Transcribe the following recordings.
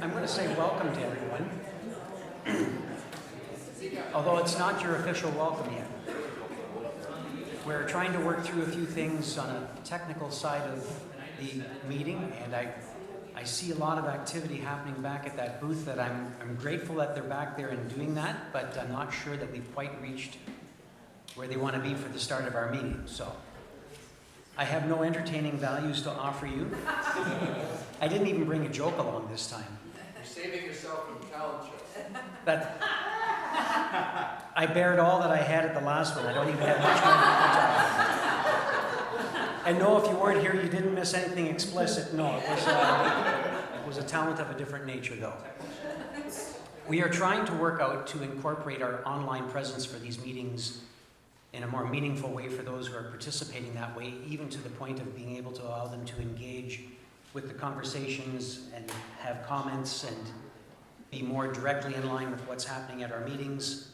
I'm going to say welcome to everyone, although it's not your official welcome yet. We're trying to work through a few things on a technical side of the meeting, and I see a lot of activity happening back at that booth that I'm grateful that they're back there and doing that, but I'm not sure that we've quite reached where they want to be for the start of our meeting. So I have no entertaining values to offer you. I didn't even bring a joke along this time. You're saving yourself from talent shows. I bared all that I had at the last one. I don't even have much more to talk. And no, if you weren't here, you didn't miss anything explicit. No, it was a talent of a different nature, though. We are trying to work out to incorporate our online presence for these meetings in a more meaningful way for those who are participating that way, even to the point of being able to allow them to engage with the conversations and have comments and be more directly in line with what's happening at our meetings.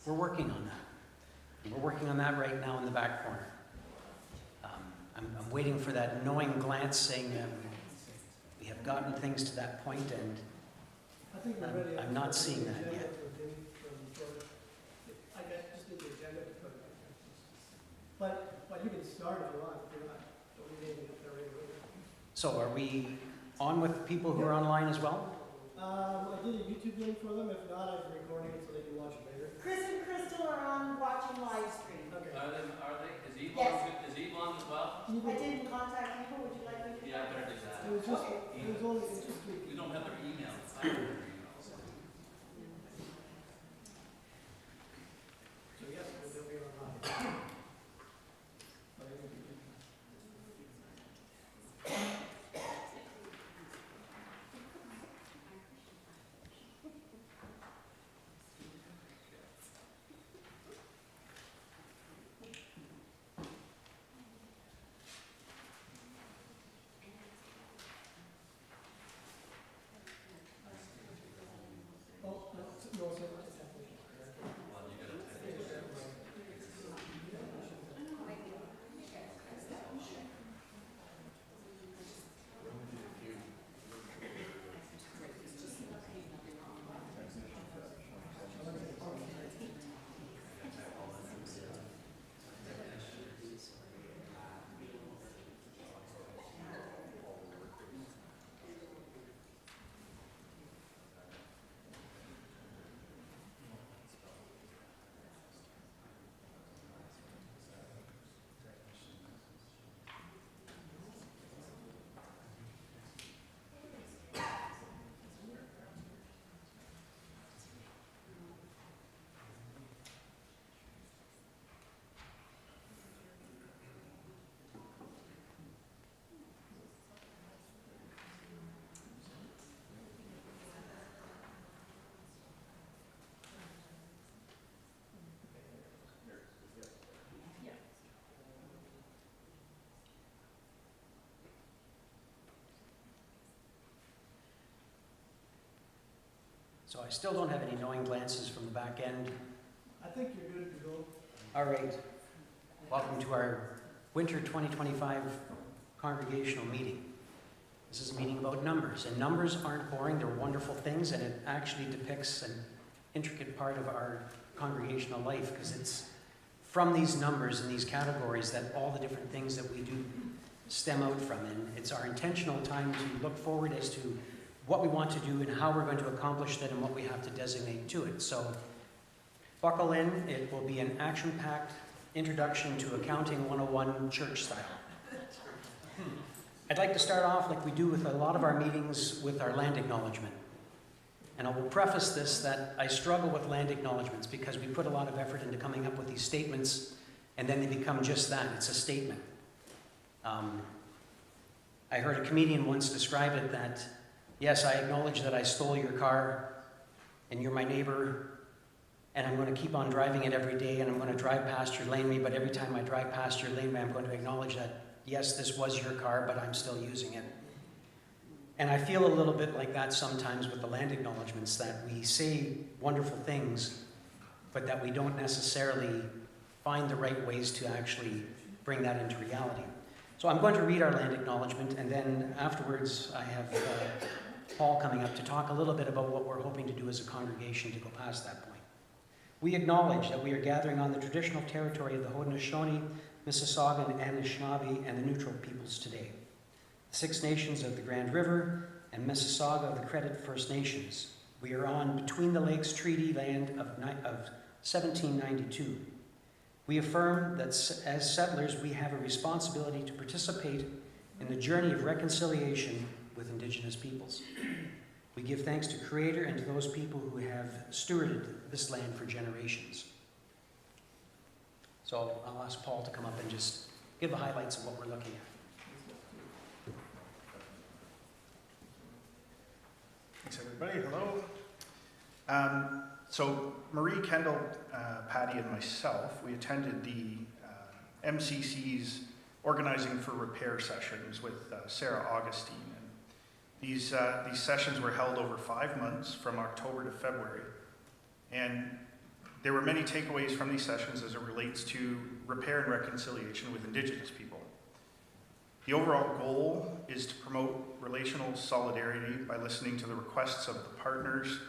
We're working on that. We're working on that right now in the back corner. I'm waiting for that knowing glance saying that we have gotten things to that point, and I'm not seeing that yet. I guess just need the agenda to put it. But you can start if you want. If you're not, don't need anything up there right away. So are we on with people who are online as well? I did a YouTube link for them. If not, I'm recording it so they can watch it later. Chris and Crystal are on watching live stream. Okay. Are they? Is Eve Yes. on? Is Eve on as well? I didn't contact people. Would you like me to? Yeah, I better do that. It was just, Okay. it was only, it's just We don't have their emails. I don't have their emails. so yes, they'll be online. But I think you can- So I still don't have any knowing glances from the back end. I think you're good to go. All right. Welcome to our winter 2025 congregational meeting. This is a meeting about numbers, and numbers aren't boring, they're wonderful things, and it actually depicts an intricate part of our congregational life, because it's from these numbers and these categories that all the different things that we do stem out from, and it's our intentional time to look forward as to what we want to do and how we're going to accomplish that and what we have to designate to it. So buckle in, it will be an action-packed introduction to Accounting 101 church style. I'd like to start off like we do with a lot of our meetings with our land acknowledgement. And I will preface this that I struggle with land acknowledgements because we put a lot of effort into coming up with these statements, and then they become just that, it's a statement. I heard a comedian once describe it that, yes, I acknowledge that I stole your car, and you're my neighbor, and I'm going to keep on driving it every day, and I'm going to drive past your laneway, but every time I drive past your laneway, I'm going to acknowledge that, yes, this was your car, but I'm still using it. And I feel a little bit like that sometimes with the land acknowledgements, that we say wonderful things, but that we don't necessarily find the right ways to actually bring that into reality. So I'm going to read our land acknowledgement, and then afterwards I have Paul coming up to talk a little bit about what we're hoping to do as a congregation to go past that point. We acknowledge that we are gathering on the traditional territory of the Haudenosaunee, Mississaugan, Anishinaabe, and the Neutral peoples today. The Six Nations of the Grand River and Mississauga of the Credit First Nations. We are on Between the Lakes Treaty land of 1792. We affirm that as settlers, we have a responsibility to participate in the journey of reconciliation with Indigenous peoples. We give thanks to Creator and to those people who have stewarded this land for generations. So I'll ask Paul to come up and just give the highlights of what we're looking at. Thanks, everybody. Hello. So Marie, Kendall, Patty, and myself, we attended the MCC's Organizing for Repair sessions with Sarah Augustine. And these sessions were held over 5 months, from October to February. And there were many takeaways from these sessions as it relates to repair and reconciliation with Indigenous people. The overall goal is to promote relational solidarity by listening to the requests of the partners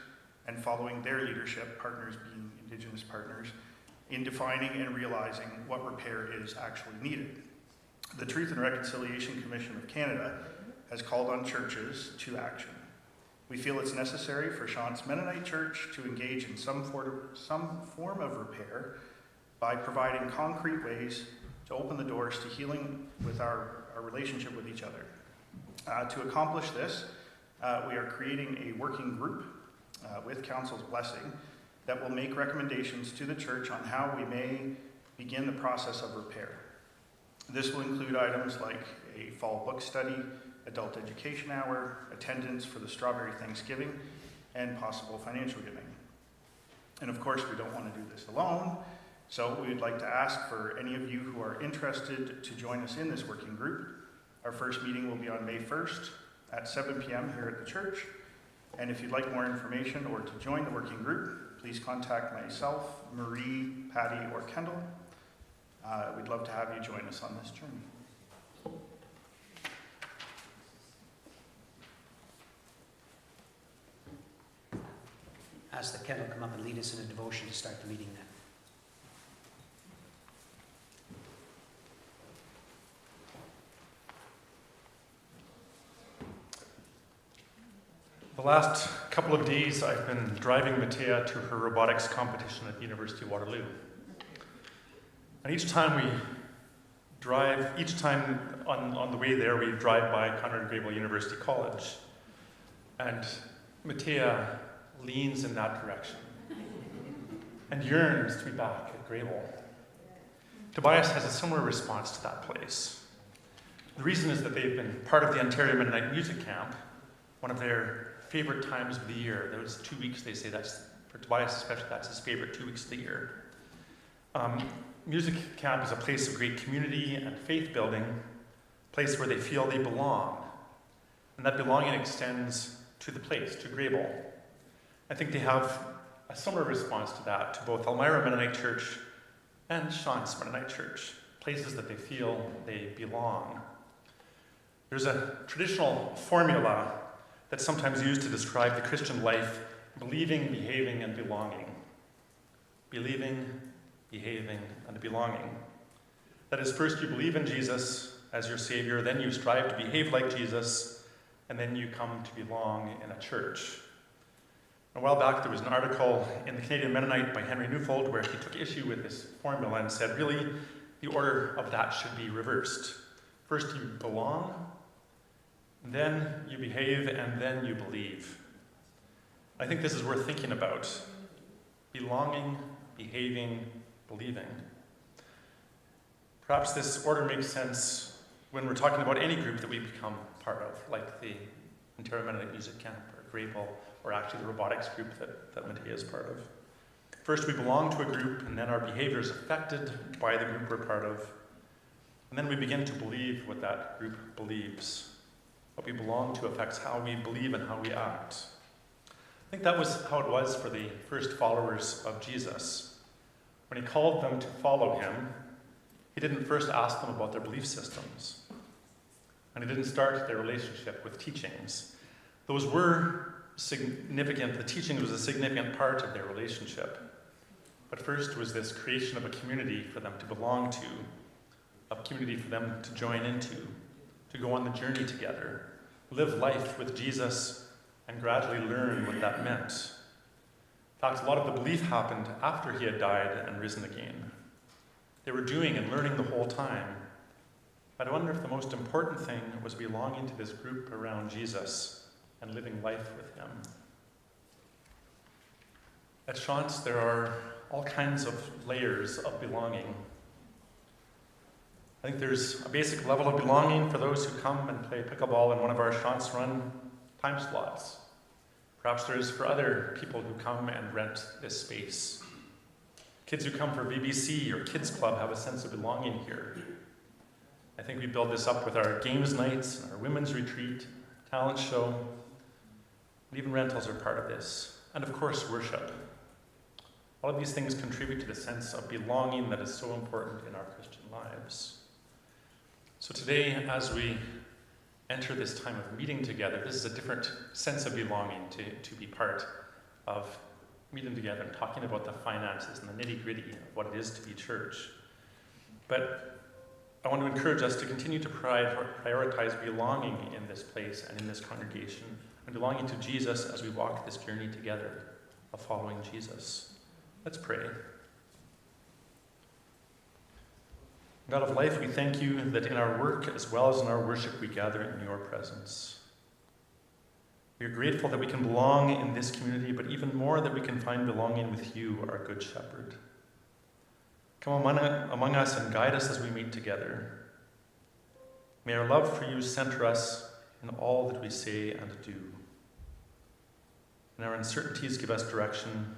and following their leadership, partners being Indigenous partners, in defining and realizing what repair is actually needed. The Truth and Reconciliation Commission of Canada has called on churches to action. We feel it's necessary for Shant's Mennonite Church to engage in some form of repair by providing concrete ways to open the doors to healing with our relationship with each other. To accomplish this, we are creating a working group with Council's blessing that will make recommendations to the church on how we may begin the process of repair. This will include items like a fall book study, adult education hour, attendance for the Strawberry Thanksgiving, and possible financial giving. And of course, we don't want to do this alone, so we would like to ask for any of you who are interested to join us in this working group. Our first meeting will be on May 1st at 7 p.m. here at the church. And if you'd like more information or to join the working group, please contact myself, Marie, Patty, or Kendall. We'd love to have you join us on this journey. Ask that Kendall come up and lead us in a devotion to start the meeting then. The last couple of days, I've been driving Matea to her robotics competition at the University of Waterloo. And each time on the way there, we drive by Conrad Grebel University College. And Matea leans in that direction and yearns to be back at Grebel. Tobias has a similar response to that place. The reason is that they've been part of the Ontario Mennonite Music Camp, one of their favorite times of the year. Those 2 weeks, they say that's, for Tobias especially, that's his favorite 2 weeks of the year. Music camp is a place of great community and faith building, a place where they feel they belong. And that belonging extends to the place, to Grebel. I think they have a similar response to that to both Elmira Mennonite Church and Shantz Mennonite Church, places that they feel they belong. There's a traditional formula that's sometimes used to describe the Christian life: believing, behaving, and belonging. Believing, behaving, and belonging. That is, first you believe in Jesus as your Savior, then you strive to behave like Jesus, and then you come to belong in a church. A while back, there was an article in the Canadian Mennonite by Henry Newfold where he took issue with this formula and said, really, the order of that should be reversed. First you belong, then you behave, and then you believe. I think this is worth thinking about. Belonging, behaving, believing. Perhaps this order makes sense when we're talking about any group that we become part of, like the Ontario Mennonite Music Camp, or Grapeville, or actually the robotics group that Matea is part of. First, we belong to a group, and then our behavior is affected by the group we're part of. And then we begin to believe what that group believes. What we belong to affects how we believe and how we act. I think that was how it was for the first followers of Jesus. When he called them to follow him, he didn't first ask them about their belief systems. And he didn't start their relationship with teachings. Those were significant. The teaching was a significant part of their relationship. But first was this creation of a community for them to belong to, a community for them to join into, to go on the journey together, live life with Jesus, and gradually learn what that meant. In fact, a lot of the belief happened after he had died and risen again. They were doing and learning the whole time. But I wonder if the most important thing was belonging to this group around Jesus and living life with him. At Shantz, there are all kinds of layers of belonging. I think there's a basic level of belonging for those who come and play pickleball in one of our Shantz-run time slots. Perhaps there's for other people who come and rent this space. Kids who come for VBC or Kids Club have a sense of belonging here. I think we build this up with our games nights, our women's retreat, talent show, and even rentals are part of this. And of course, worship. All of these things contribute to the sense of belonging that is so important in our Christian lives. So today, as we enter this time of meeting together, this is a different sense of belonging to be part of meeting together and talking about the finances and the nitty-gritty of what it is to be church. But I want to encourage us to continue to prioritize belonging in this place and in this congregation, and belonging to Jesus as we walk this journey together of following Jesus. Let's pray. God of life, we thank you that in our work as well as in our worship we gather in your presence. We are grateful that we can belong in this community, but even more that we can find belonging with you, our Good Shepherd. Come among us and guide us as we meet together. May our love for you center us in all that we say and do. And our uncertainties give us direction,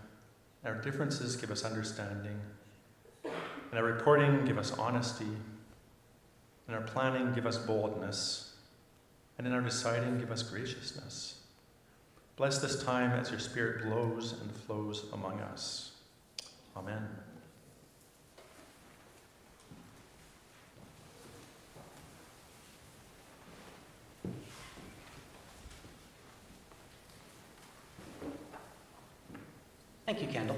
our differences give us understanding, in our reporting, give us honesty. In our planning, give us boldness. And in our deciding, give us graciousness. Bless this time as your Spirit blows and flows among us. Amen. Thank you, Kendall.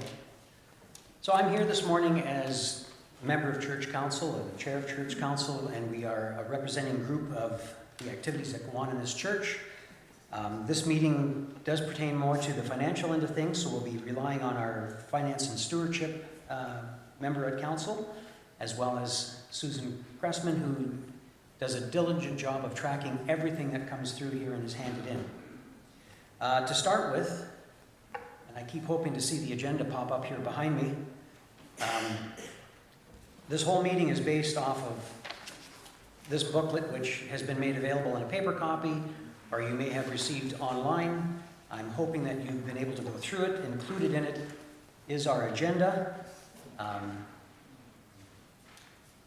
So I'm here this morning as a member of Church Council, or the chair of Church Council, and we are representing a group of the activities that go on in this church. This meeting does pertain more to the financial end of things, so we'll be relying on our finance and stewardship member at council, as well as Susan Pressman, who does a diligent job of tracking everything that comes through here and is handed in. To start with, and I keep hoping to see the agenda pop up here behind me, this whole meeting is based off of this booklet, which has been made available in a paper copy, or you may have received online. I'm hoping that you've been able to go through it. Included in it is our agenda.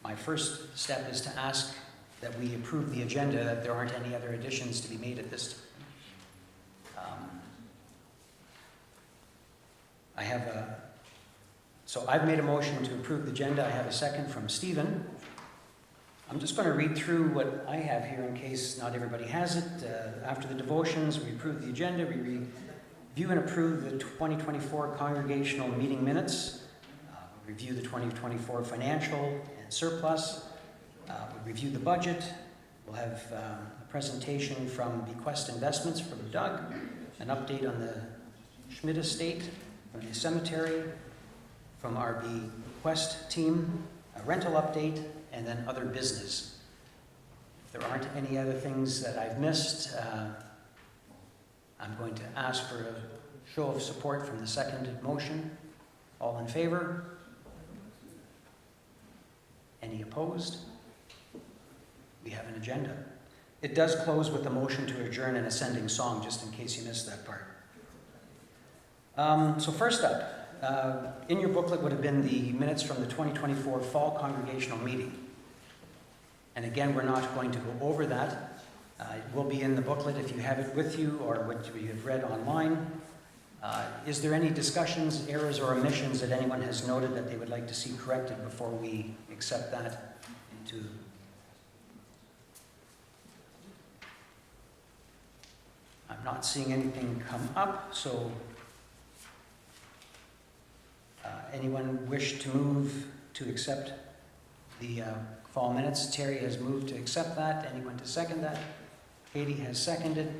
My first step is to ask that we approve the agenda, that there aren't any other additions to be made at this time. So I've made a motion to approve the agenda. I have a second from Stephen. I'm just going to read through what I have here in case not everybody has it. After the devotions, we approve the agenda. We review and approve the 2024 congregational meeting minutes. We review the 2024 financial and surplus. We review the budget. We'll have a presentation from Bequest Investments from Doug, an update on the Schmidt estate from the cemetery, from our Bequest team, a rental update, and then other business. If there aren't any other things that I've missed, I'm going to ask for a show of support from the seconded motion. All in favor? Any opposed? We have an agenda. It does close with a motion to adjourn and ascending song, just in case you missed that part. So first up, in your booklet would have been the minutes from the 2024 Fall Congregational Meeting. And again, we're not going to go over that. It will be in the booklet if you have it with you or what you have read online. Is there any discussions, errors, or omissions that anyone has noted that they would like to see corrected before we accept that into... I'm not seeing anything come up, so anyone wish to move to accept the fall minutes? Terry has moved to accept that. Anyone to second that? Katie has seconded.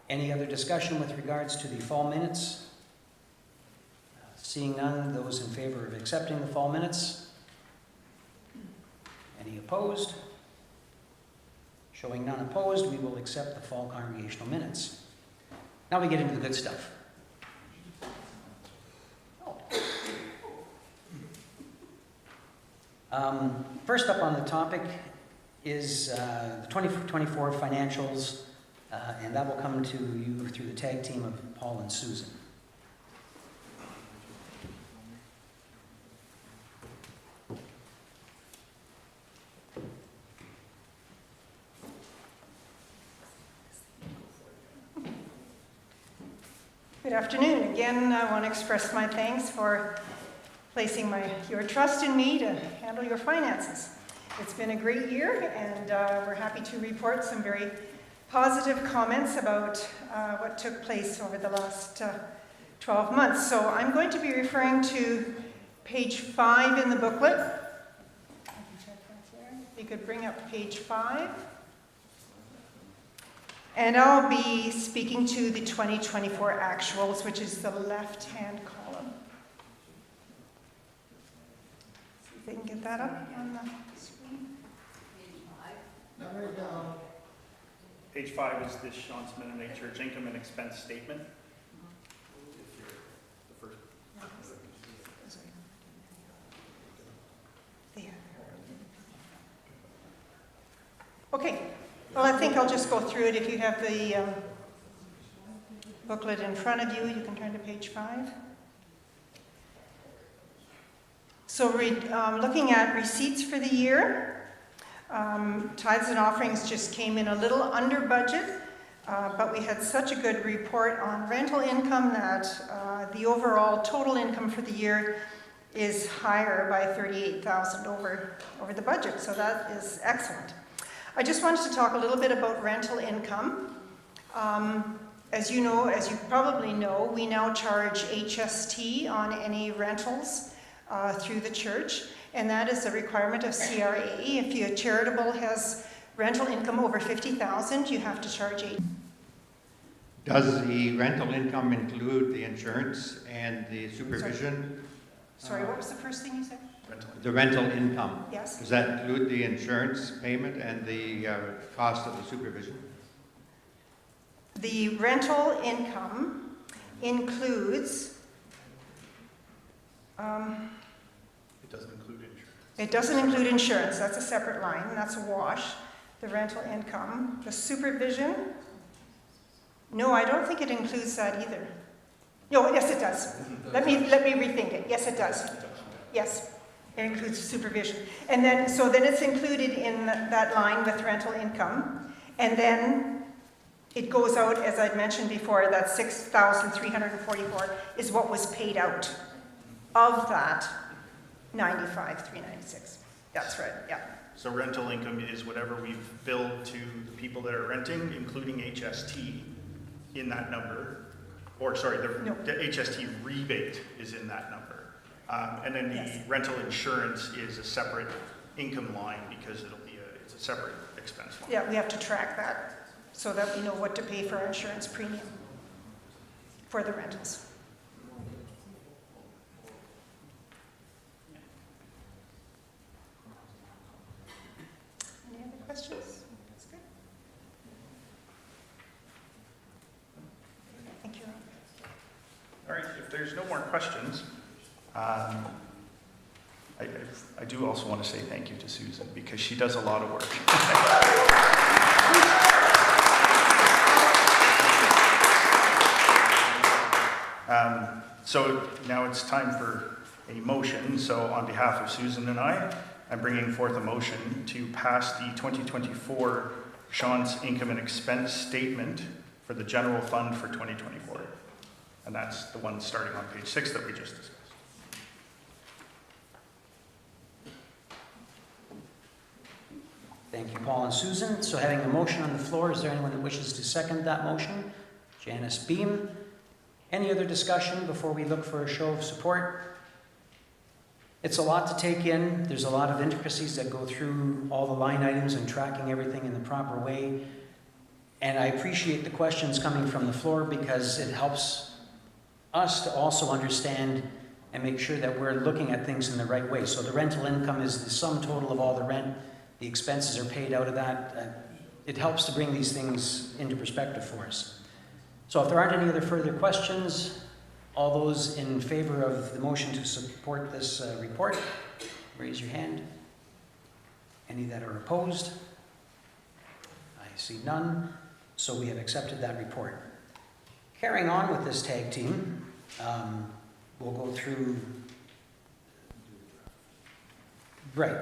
Any other discussion with regards to the fall minutes? Seeing none, those in favor of accepting the fall minutes? Any opposed? Showing none opposed, we will accept the fall congregational minutes. Now we get into the good stuff. First up on the topic is the 2024 financials, and that will come to you through the tag team of Paul and Susan. Good afternoon. Again, I want to express my thanks for placing your trust in me to handle your finances. It's been a great year, and we're happy to report some very positive comments about what took place over the last 12 months. So I'm going to be referring to page 5 in the booklet. You could bring up page 5. And I'll be speaking to the 2024 actuals, which is the left-hand column. See if they can get that up on the screen. Right down. Page 5 is this Sean Mennonite Church income and expense statement. If you're the first. There. Okay. Well, I think I'll just go through it. If you have the booklet in front of you, you can turn to page 5. So looking at receipts for the year, tithes and offerings just came in a little under budget, but we had such a good report on rental income that the overall total income for the year is higher by $38,000 over the budget, so that is excellent. I just wanted to talk a little bit about rental income. As you probably know, we now charge HST on any rentals through the church, and that is a requirement of CRA. If your charitable has rental income over $50,000, you have to charge $8. Does the rental income include the insurance and the supervision? Sorry, what was the first thing you said? The rental income. Yes. Does that include the insurance payment and the cost of the supervision? The rental income includes, It doesn't include insurance. it doesn't include insurance, that's a separate line, that's a wash. The rental income, the supervision, no, I don't think it includes that either. No, yes it does. Let me rethink it. Yes it does. Yes, it includes supervision. And then, so then it's included in that line with rental income. And then it goes out, as I'd mentioned before, that 6,344 is what was paid out of that 95,396. That's right, yeah. So rental income is whatever we've billed to the people that are renting, including HST in that number. Or sorry, the HST rebate is in that number. And then the rental insurance is a separate income line because it's a separate expense line. Yeah, we have to track that so that we know what to pay for our insurance premium for the rentals. Any other questions? That's good. Thank you. All right, if there's no more questions, I do also want to say thank you to Susan because she does a lot of work. So now it's time for a motion. So on behalf of Susan and I'm bringing forth a motion to pass the 2024 Sean's income and expense statement for the general fund for 2024. And that's the one starting on page 6 that we just discussed. Thank you, Paul and Susan. So having a motion on the floor, is there anyone that wishes to second that motion? Janice Beam. Any other discussion before we look for a show of support? It's a lot to take in. There's a lot of intricacies that go through all the line items and tracking everything in the proper way. And I appreciate the questions coming from the floor because it helps us to also understand and make sure that we're looking at things in the right way. So the rental income is the sum total of all the rent. The expenses are paid out of that. It helps to bring these things into perspective for us. So if there aren't any other further questions, all those in favor of the motion to support this report, raise your hand. Any that are opposed? I see none. So we have accepted that report. Carrying on with this tag team, we'll go through. Right.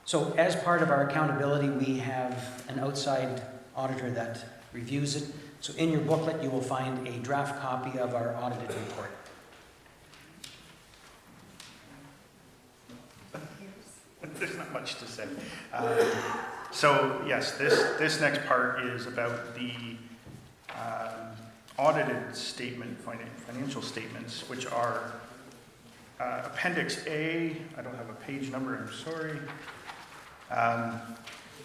So as part of our accountability, we have an outside auditor that reviews it. So in your booklet, you will find a draft copy of our audited report. There's not much to say. So yes, this next part is about the audited statement, financial statements, which are Appendix A. I don't have a page number, I'm sorry.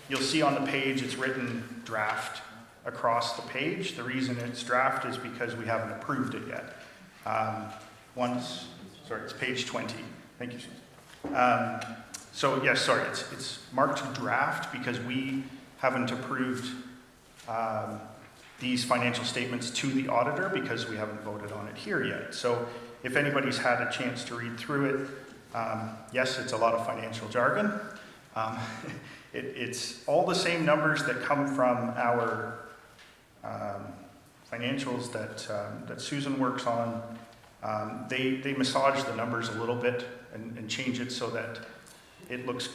You'll see on the page it's written draft across the page. The reason it's draft is because we haven't approved it yet. It's page 20. Thank you, Susan. So yes, sorry, it's marked draft because we haven't approved these financial statements to the auditor because we haven't voted on it here yet. So if anybody's had a chance to read through it, yes, it's a lot of financial jargon. It's all the same numbers that come from our financials that Susan works on. They massage the numbers a little bit and change it so that it looks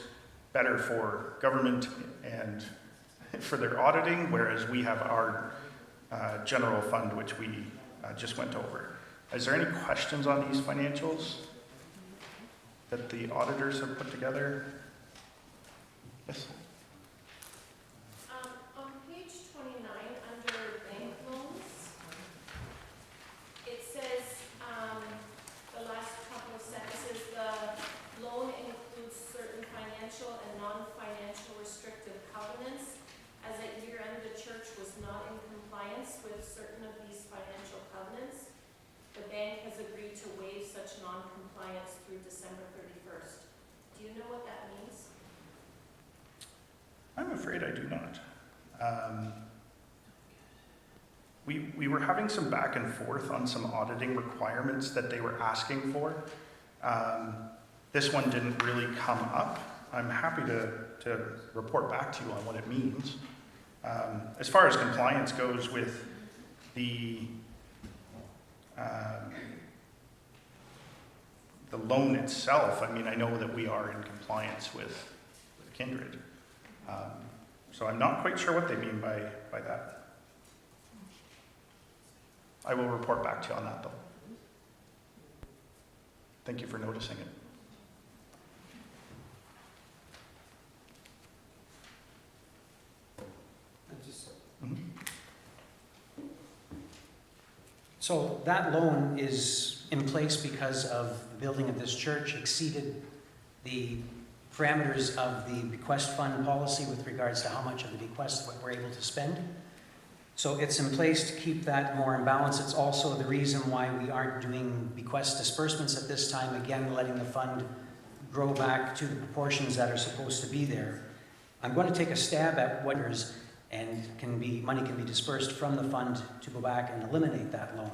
better for government and for their auditing, whereas we have our general fund, which we just went over. Is there any questions on these financials that the auditors have put together? Yes. On page 29, under bank loans, it says, the last couple of sentences, the loan includes certain financial and non-financial restrictive covenants. As at year end, the church was not in compliance with certain of these financial covenants. The bank has agreed to waive such non-compliance through December 31st. Do you know what that means? I'm afraid I do not. We were having some back and forth on some auditing requirements that they were asking for. This one didn't really come up. I'm happy to report back to you on what it means. As far as compliance goes with the loan itself, I mean, I know that we are in compliance with Kindred. So I'm not quite sure what they mean by that. I will report back to you on that though. Thank you for noticing it. Mhm. So that loan is in place because of the building of this church exceeded the parameters of the bequest fund policy with regards to how much of the bequest that we're able to spend. So it's in place to keep that more in balance. It's also the reason why we aren't doing bequest disbursements at this time, again, letting the fund grow back to the proportions that are supposed to be there. I'm going to take a stab at what is and money can be dispersed from the fund to go back and eliminate that loan.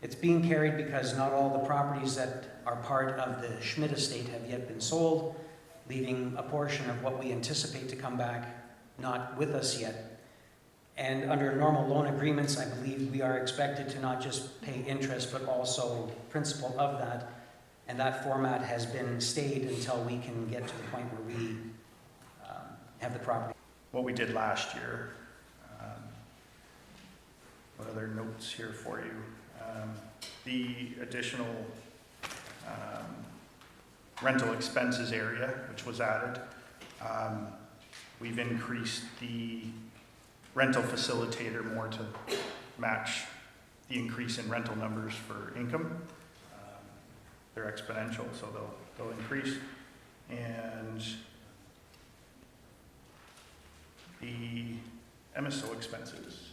It's being carried because not all the properties that are part of the Schmidt estate have yet been sold, leaving a portion of what we anticipate to come back not with us yet. And under normal loan agreements, I believe we are expected to not just pay interest, but also principal of that. And that format has been stayed until we can get to the point where we have the property. What we did last year, what other notes here for you? The additional rental expenses area, which was added. We've increased the rental facilitator more to match the increase in rental numbers for income. They're exponential, so they'll increase. And the MSO expenses.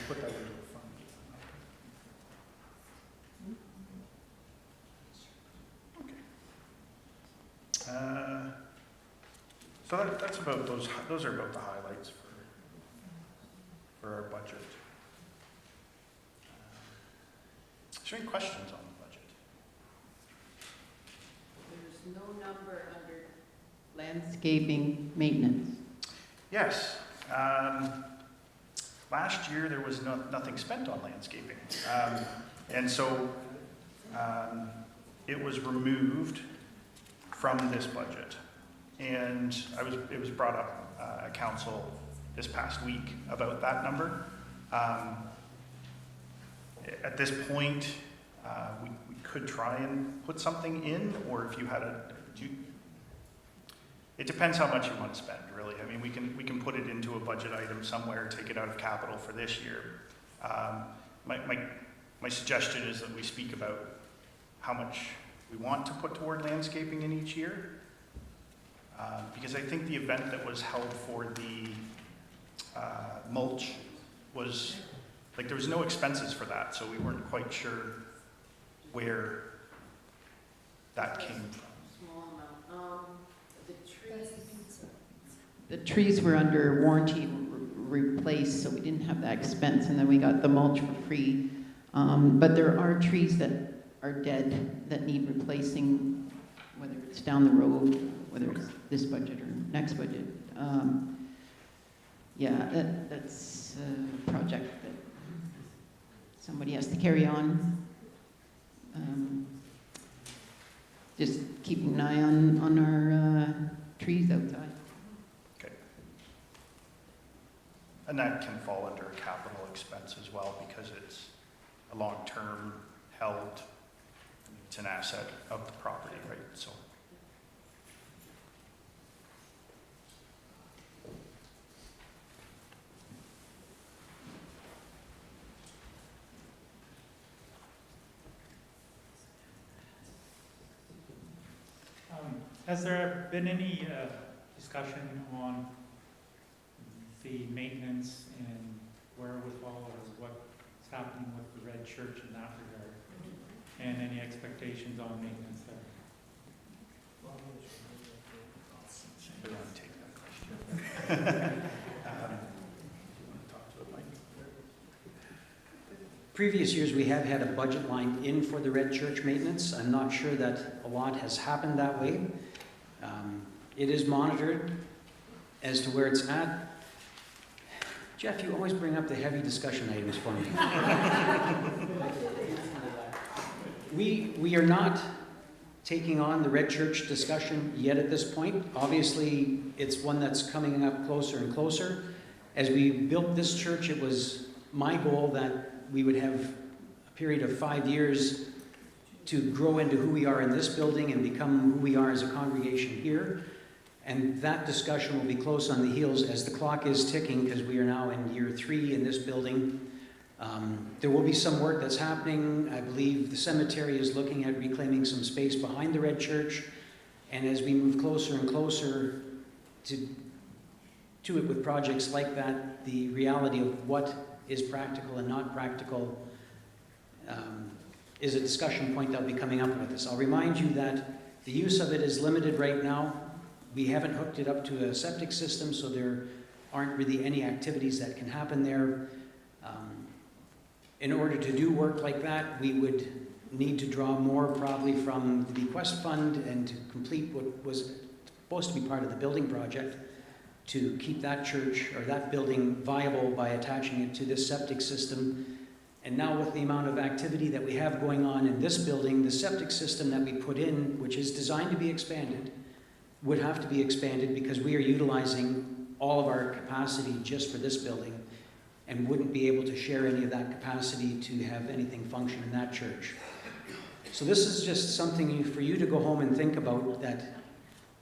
Put that into a fund. Okay. So that's about those are about the highlights for our budget. Is there any questions on the budget? There's no number under landscaping maintenance. Yes. Last year there was nothing spent on landscaping. And so it was removed from this budget. And it was brought up at council this past week about that number. At this point, we could try and put something in, or if you had it depends how much you want to spend, really. I mean, we can put it into a budget item somewhere, take it out of capital for this year. My suggestion is that we speak about how much we want to put toward landscaping in each year. Because I think the event that was held for the mulch was, like, there was no expenses for that, so we weren't quite sure where that came from. Small amount. The trees were under warranty replaced, so we didn't have that expense, and then we got the mulch for free. But there are trees that are dead that need replacing, whether it's down the road, whether it's this budget or next budget. Yeah, that's a project that somebody has to carry on. Just keeping an eye on our trees outside. Okay. And that can fall under a capital expense as well, because it's a long-term held, it's an asset of the property, right? So. Has there been any discussion on the maintenance and wherewithal, or what's happening with the Red Church in that regard? And any expectations on maintenance there? I want to take that question. Previous years, we have had a budget line in for the Red Church maintenance. I'm not sure that a lot has happened that way. It is monitored as to where it's at. Jeff, you always bring up the heavy discussion items for me. We are not taking on the Red Church discussion yet at this point. Obviously, it's one that's coming up closer and closer. As we built this church, it was my goal that we would have a period of 5 years to grow into who we are in this building and become who we are as a congregation here. And that discussion will be close on the heels as the clock is ticking, because we are now in year 3 in this building. There will be some work that's happening. I believe the cemetery is looking at reclaiming some space behind the Red Church. And as we move closer and closer to it with projects like that, the reality of what is practical and not practical is a discussion point that will be coming up with us. I'll remind you that the use of it is limited right now. We haven't hooked it up to a septic system, so there aren't really any activities that can happen there. In order to do work like that, we would need to draw more probably from the bequest fund and to complete what was supposed to be part of the building project to keep that church or that building viable by attaching it to this septic system. And now with the amount of activity that we have going on in this building, the septic system that we put in, which is designed to be expanded, would have to be expanded because we are utilizing all of our capacity just for this building and wouldn't be able to share any of that capacity to have anything function in that church. So this is just something for you to go home and think about, that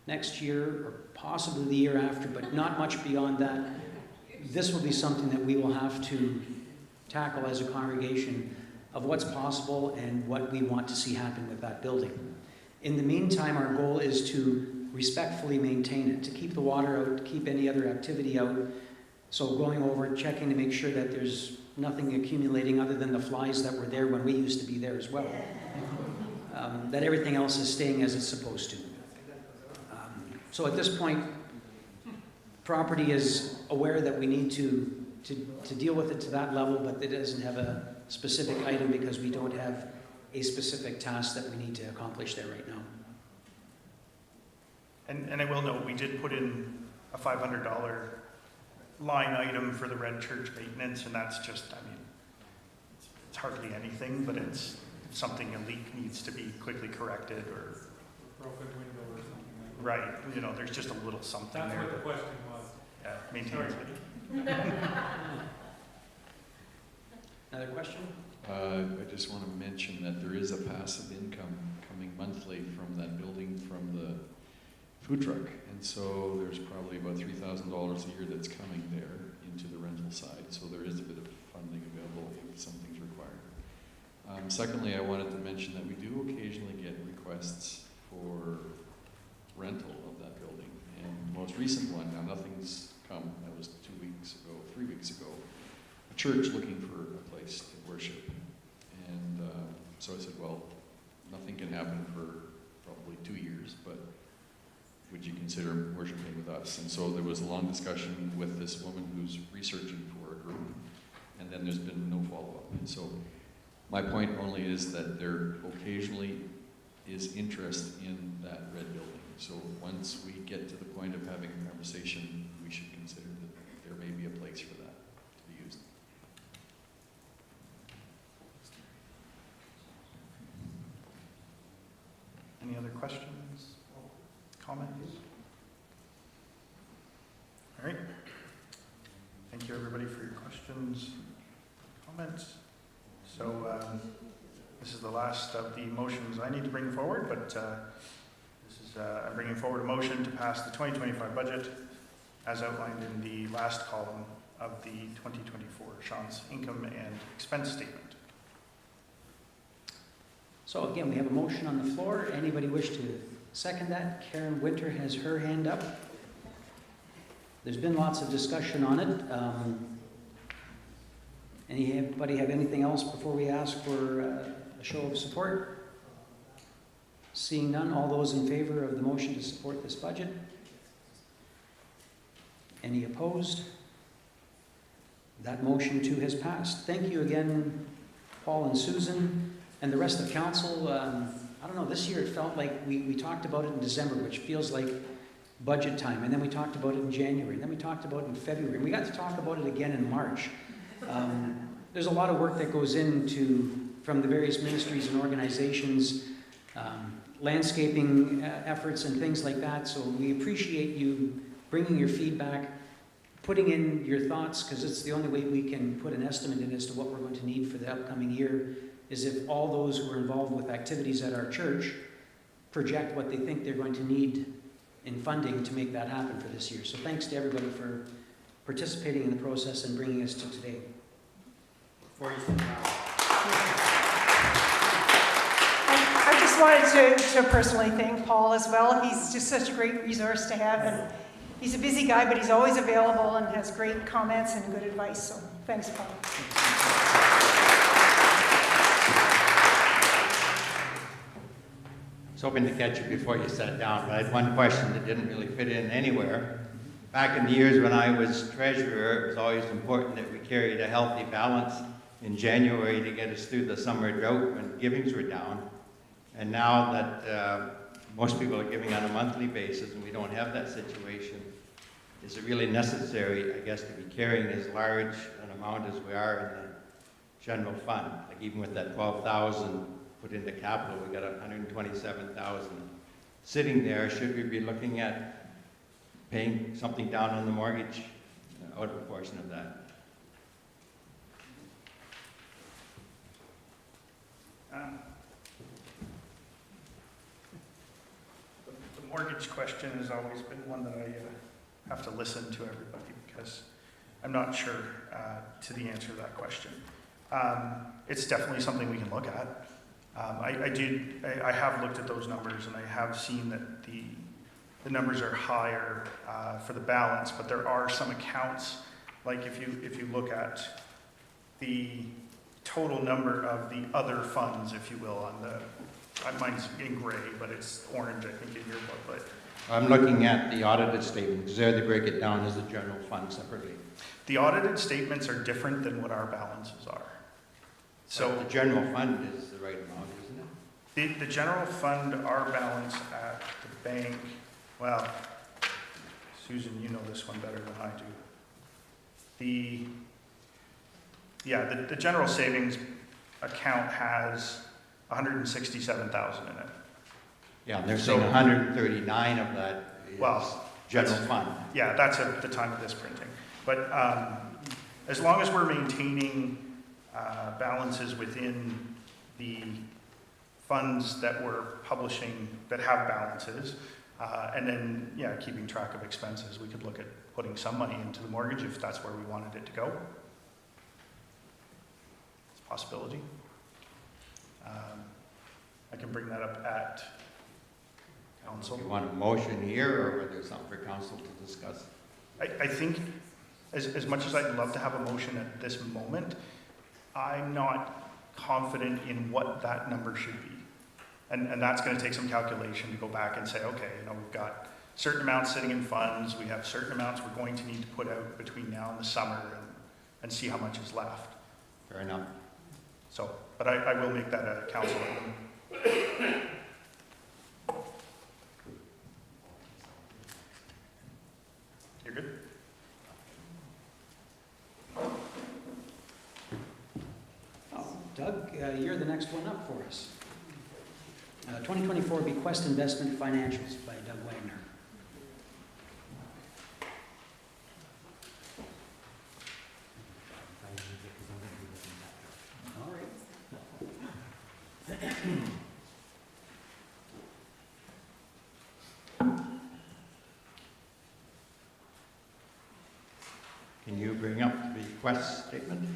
next year or possibly the year after, but not much beyond that, this will be something that we will have to tackle as a congregation of what's possible and what we want to see happen with that building. In the meantime, our goal is to respectfully maintain it, to keep the water out, to keep any other activity out. So going over, checking to make sure that there's nothing accumulating other than the flies that were there when we used to be there as well. That everything else is staying as it's supposed to. So at this point, property is aware that we need to deal with it to that level, but it doesn't have a specific item because we don't have a specific task that we need to accomplish there right now. And I will note, we did put in a $500 line item for the Red Church maintenance, and that's just, I mean, it's hardly anything, but it's something, a leak needs to be quickly corrected or... Broken window or something like that. Right, you know, there's just a little something That's there. what the question was. Yeah, maintenance. Another question? I just want to mention that there is a passive income coming monthly from that building from the food truck. And so there's probably about $3,000 a year that's coming there into the rental side. So there is a bit of funding available if something's required. Secondly, I wanted to mention that we do occasionally get requests for rental of that building. And the most recent one, now nothing's come, that was 3 weeks ago, a church looking for a place to worship. And so I said, well, nothing can happen for probably 2 years, but would you consider worshiping with us? And so there was a long discussion with this woman who's researching for a group, and then there's been no follow-up. And so my point only is that there occasionally is interest in that red building. So once we get to the point of having a conversation, we should consider that there may be a place for that to be used. Any other questions? Comments? All right. Thank you, everybody, for your questions, comments. So this is the last of the motions I need to bring forward, but I'm bringing forward a motion to pass the 2025 budget as outlined in the last column of the 2024 Sean's income and expense statement. So again, we have a motion on the floor. Anybody wish to second that? Karen Winter has her hand up. There's been lots of discussion on it. Anybody have anything else before we ask for a show of support? Seeing none, all those in favor of the motion to support this budget? Any opposed? That motion too has passed. Thank you again, Paul and Susan, and the rest of council. I don't know, this year it felt like we talked about it in December, which feels like budget time, and then we talked about it in January, and then we talked about it in February, and we got to talk about it again in March. There's a lot of work that goes into, from the various ministries and organizations, landscaping efforts and things like that. So we appreciate you bringing your feedback, putting in your thoughts, because it's the only way we can put an estimate in as to what we're going to need for the upcoming year, is if all those who are involved with activities at our church project what they think they're going to need in funding to make that happen for this year. So thanks to everybody for participating in the process and bringing us to today. Before you sit down. I just wanted to personally thank Paul as well. He's just such a great resource to have, and he's a busy guy, but he's always available and has great comments and good advice. So thanks, Paul. I was hoping to catch you before you sat down, but I had one question that didn't really fit in anywhere. Back in the years when I was treasurer, it was always important that we carried a healthy balance in January to get us through the summer drought when givings were down. And now that most people are giving on a monthly basis and we don't have that situation, is it really necessary, I guess, to be carrying as large an amount as we are in the general fund? Like even with that 12,000 put into capital, we got 127,000 sitting there. Should we be looking at paying something down on the mortgage out of a portion of that? The mortgage question has always been one that I have to listen to everybody because I'm not sure to the answer to that question. It's definitely something we can look at. I have looked at those numbers and I have seen that the numbers are higher for the balance, but there are some accounts, like if you look at the total number of the other funds, if you will, on the, mine's in gray, but it's orange, I think, in your book. But I'm looking at the audited statement, because there they break it down as a general fund separately. the audited statements are different than what our balances are. So but the general fund is the right amount, isn't it? the general fund, our balance at the bank, well, Susan, you know this one better than I do. The general savings account has 167,000 in it. Yeah, they're saying 139 of that is general fund. Yeah, that's at the time of this printing. But as long as we're maintaining balances within the funds that we're publishing that have balances, and then, keeping track of expenses, we could look at putting some money into the mortgage if that's where we wanted it to go. It's a possibility. I can bring that up at council. Do you want a motion here, or whether it's something for council to discuss? I think as much as I'd love to have a motion at this moment, I'm not confident in what that number should be. And that's going to take some calculation to go back and say, okay, we've got certain amounts sitting in funds, we have certain amounts we're going to need to put out between now and the summer and see how much is left. Fair enough. So, but I will make that a council item. You're good? Doug, you're the next one up for us. 2024 Bequest Investment Financials by Doug Wagner. All right. Can you bring up the bequest statement?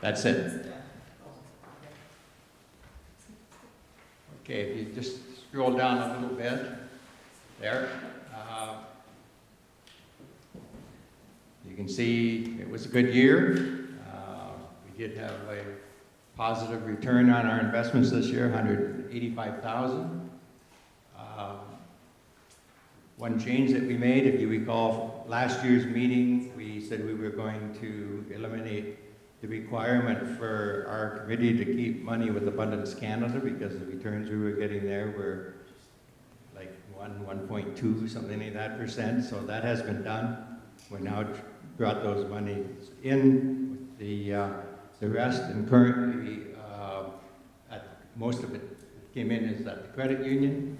That's it. Okay, if you just scroll down a little bit, there. You can see it was a good year. We did have a positive return on our investments this year, $185,000. one change that we made. If you recall, last year's meeting, we said we were going to eliminate the requirement for our committee to keep money with Abundance Canada because the returns we were getting there were like 1.2, something like that %. So that has been done. We now brought those monies in with the rest, and currently most of it came in is at the credit union.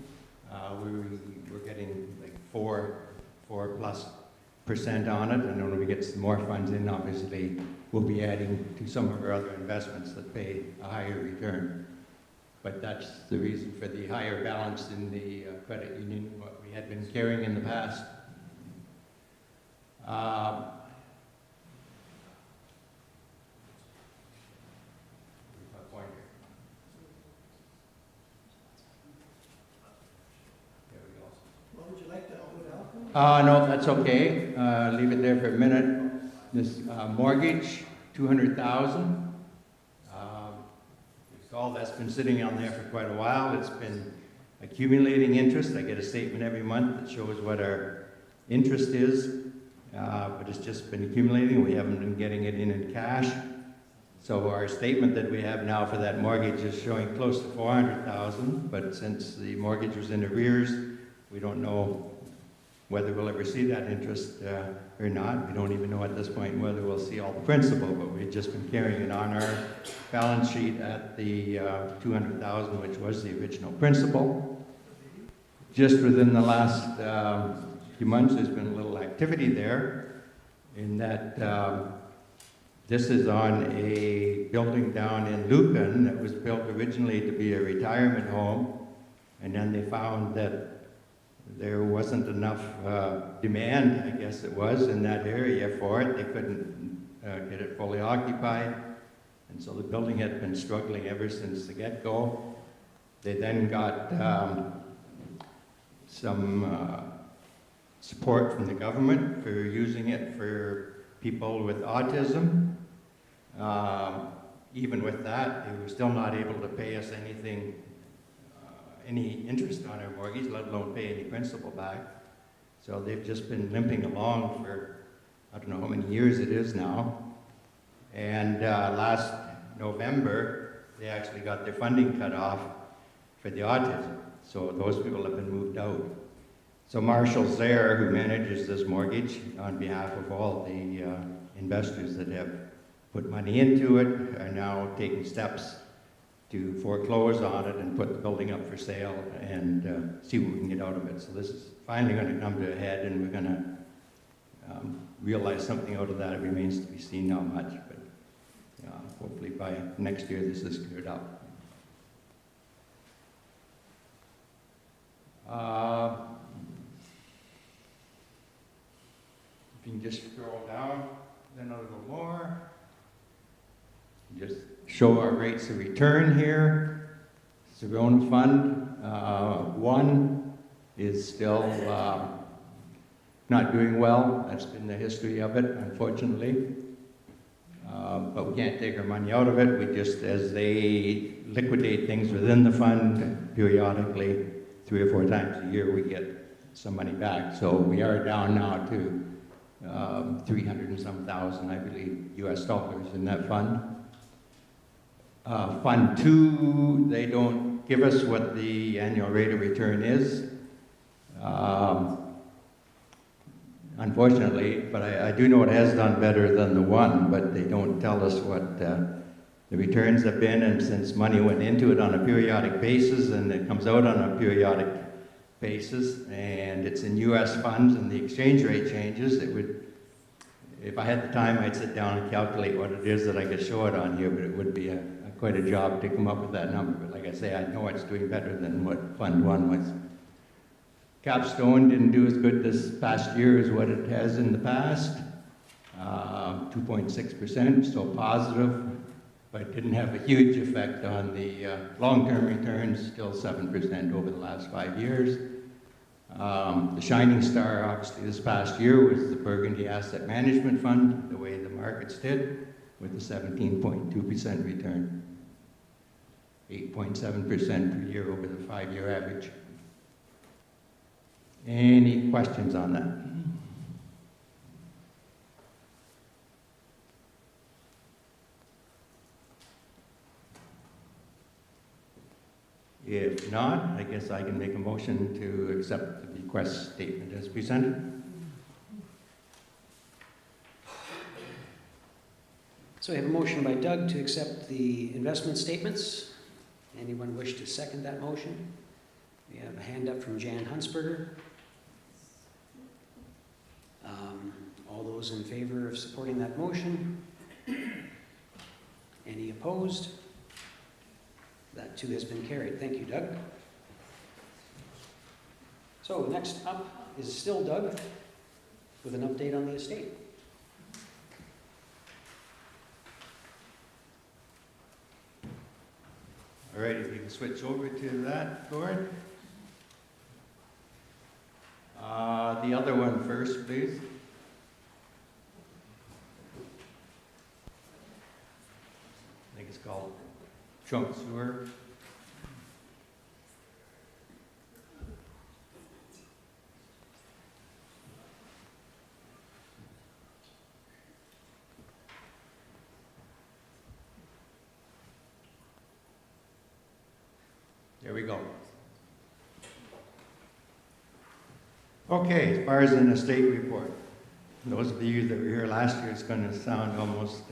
We're getting like 4+% on it, and when we get some more funds in, obviously we'll be adding to some of our other investments that pay a higher return. But that's the reason for the higher balance in the credit union, what we had been carrying in the past. What would you like to put out? No, that's okay. Leave it there for a minute. This mortgage, $200,000. It's all that's been sitting on there for quite a while. It's been accumulating interest. I get a statement every month that shows what our interest is, but it's just been accumulating. We haven't been getting it in cash. So our statement that we have now for that mortgage is showing close to $400,000, but since the mortgage was in arrears, we don't know whether we'll ever see that interest or not. We don't even know at this point whether we'll see all the principal, but we've just been carrying it on our balance sheet at the $200,000, which was the original principal. Just within the last few months, there's been a little activity there in that this is on a building down in Lucan that was built originally to be a retirement home, and then they found that there wasn't enough demand, I guess it was, in that area for it. They couldn't get it fully occupied, and so the building had been struggling ever since the get-go. They then got some support from the government for using it for people with autism. Even with that, they were still not able to pay us anything, any interest on our mortgage, let alone pay any principal back. So they've just been limping along for, I don't know how many years it is now. And last November, they actually got their funding cut off for the autism. So those people have been moved out. So Marshall's there, who manages this mortgage on behalf of all the investors that have put money into it, are now taking steps to foreclose on it and put the building up for sale and see what we can get out of it. So this is finally going to come to a head, and we're going to realize something out of that. It remains to be seen how much, but hopefully by next year this is cleared up. If you can just scroll down, then a little more. Just show our rates of return here. Serona Fund 1 is still not doing well. That's been the history of it, unfortunately. But we can't take our money out of it. We just, as they liquidate things within the fund, periodically, 3 or 4 times a year, we get some money back. So we are down now to 300 and some thousand, I believe, US dollars in that fund. Fund 2, they don't give us what the annual rate of return is, unfortunately, but I do know it has done better than the 1, but they don't tell us what the returns have been, and since money went into it on a periodic basis and it comes out on a periodic basis, and it's in US funds and the exchange rate changes, it would, if I had the time, I'd sit down and calculate what it is that I could show it on here, but it would be quite a job to come up with that number. But like I say, I know it's doing better than what Fund 1 was. Capstone didn't do as good this past year as what it has in the past. 2.6%, still positive, but it didn't have a huge effect on the long-term returns, still 7% over the last 5 years. The shining star, obviously, this past year was the Burgundy Asset Management Fund, the way the markets did, with a 17.2% return, 8.7% per year over the 5-year average. Any questions on that? If not, I guess I can make a motion to accept the bequest statement as presented. So we have a motion by Doug to accept the investment statements. Anyone wish to second that motion? We have a hand up from Jan Hunsberger. All those in favor of supporting that motion? Any opposed? That too has been carried. Thank you, Doug. So next up is still Doug with an update on the estate. All right, if you can switch over to that, Gord. The other one first, please. I think it's called trunk sewer. There we go. Okay, as far as an estate report, those of you that were here last year, it's going to sound almost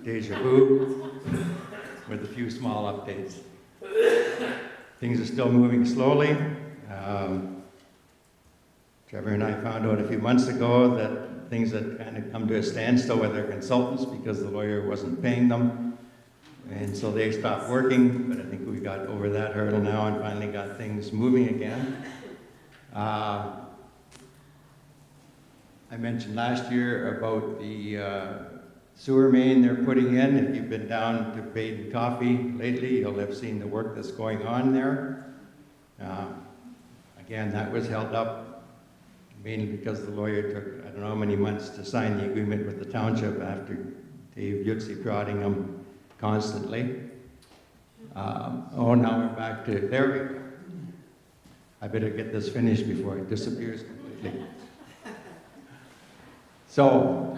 deja vu with a few small updates. Things are still moving slowly. Trevor and I found out a few months ago that things had kind of come to a standstill with their consultants because the lawyer wasn't paying them. And so they stopped working, but I think we got over that hurdle now and finally got things moving again. I mentioned last year about the sewer main they're putting in. If you've been down to Baden Coffee lately, you'll have seen the work that's going on there. Again, that was held up mainly because the lawyer took, I don't know how many months to sign the agreement with the township after Dave Yutzi prodding him constantly. Now we're back to, there we go. I better get this finished before it disappears completely. So,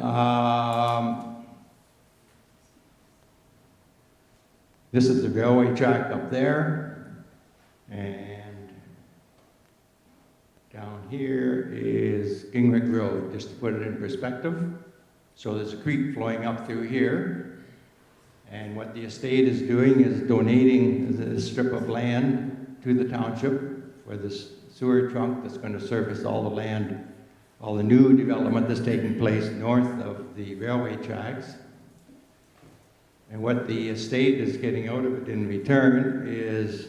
this is the railway track up there, and down here is Gingrich Road, just to put it in perspective. So there's a creek flowing up through here, and what the estate is doing is donating this strip of land to the township for this sewer trunk that's going to service all the land, all the new development that's taking place north of the railway tracks. And what the estate is getting out of it in return is,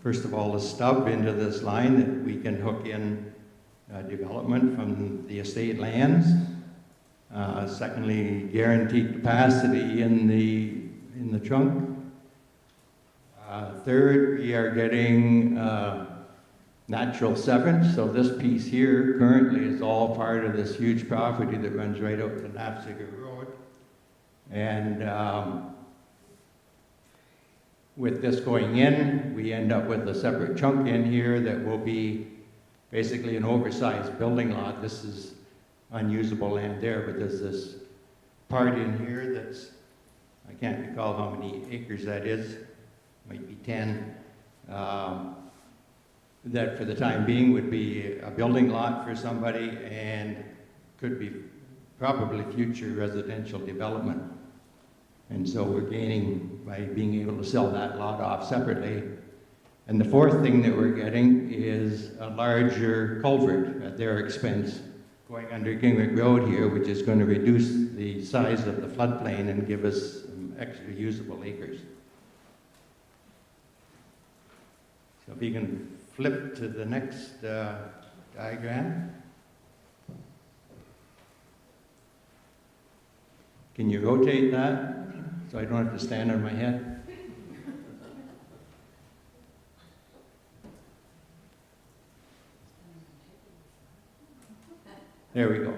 first of all, a stub into this line that we can hook in development from the estate lands. Secondly, guaranteed capacity in the trunk. Third, we are getting natural severance. So this piece here currently is all part of this huge property that runs right out to Napsiger Road. And with this going in, we end up with a separate chunk in here that will be basically an oversized building lot. This is unusable land there, but there's this part in here that's, I can't recall how many acres that is, might be 10, that for the time being would be a building lot for somebody and could be probably future residential development. And so we're gaining by being able to sell that lot off separately. And the fourth thing that we're getting is a larger culvert at their expense going under Gingrich Road here, which is going to reduce the size of the floodplain and give us some extra usable acres. So if you can flip to the next diagram. Can you rotate that so I don't have to stand on my head? There we go.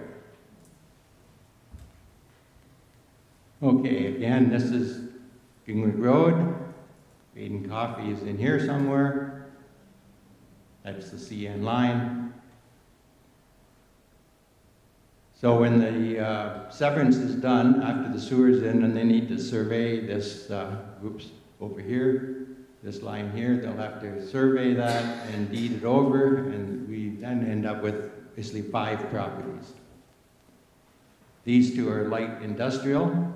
Okay, again, this is Gingrich Road. Baden Coffee is in here somewhere. That's the CN line. So when the severance is done, after the sewer's in, and they need to survey this, over here, this line here, they'll have to survey that and deed it over, and we then end up with basically 5 properties. These 2 are light industrial.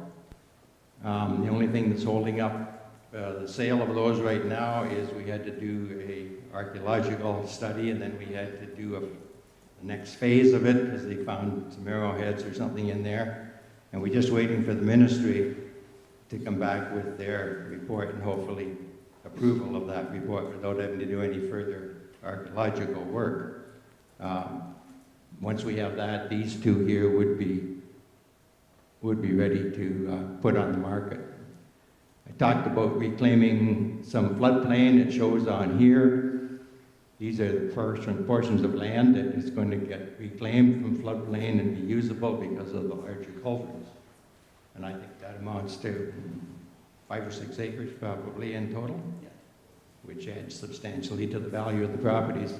The only thing that's holding up the sale of those right now is we had to do a archaeological study, and then we had to do the next phase of it because they found some arrowheads or something in there. And we're just waiting for the ministry to come back with their report and hopefully approval of that report without having to do any further archaeological work. Once we have that, these 2 here would be ready to put on the market. I talked about reclaiming some floodplain. It shows on here. These are the portions of land that is going to get reclaimed from floodplain and be usable because of the larger culverts. And I think that amounts to 5 or 6 acres probably in total, which adds substantially to the value of the properties.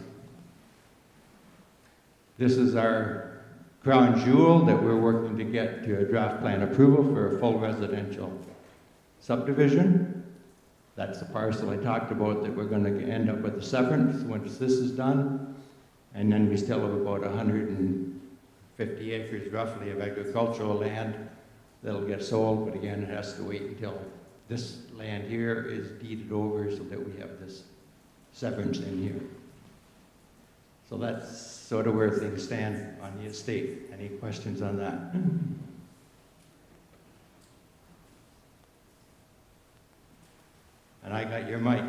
This is our crown jewel that we're working to get to a draft plan approval for a full residential subdivision. That's the parcel I talked about that we're going to end up with the severance once this is done. And then we still have about 150 acres roughly of agricultural land that'll get sold, but again, it has to wait until this land here is deeded over so that we have this severance in here. So that's sort of where things stand on the estate. Any questions on that? And I got your mic.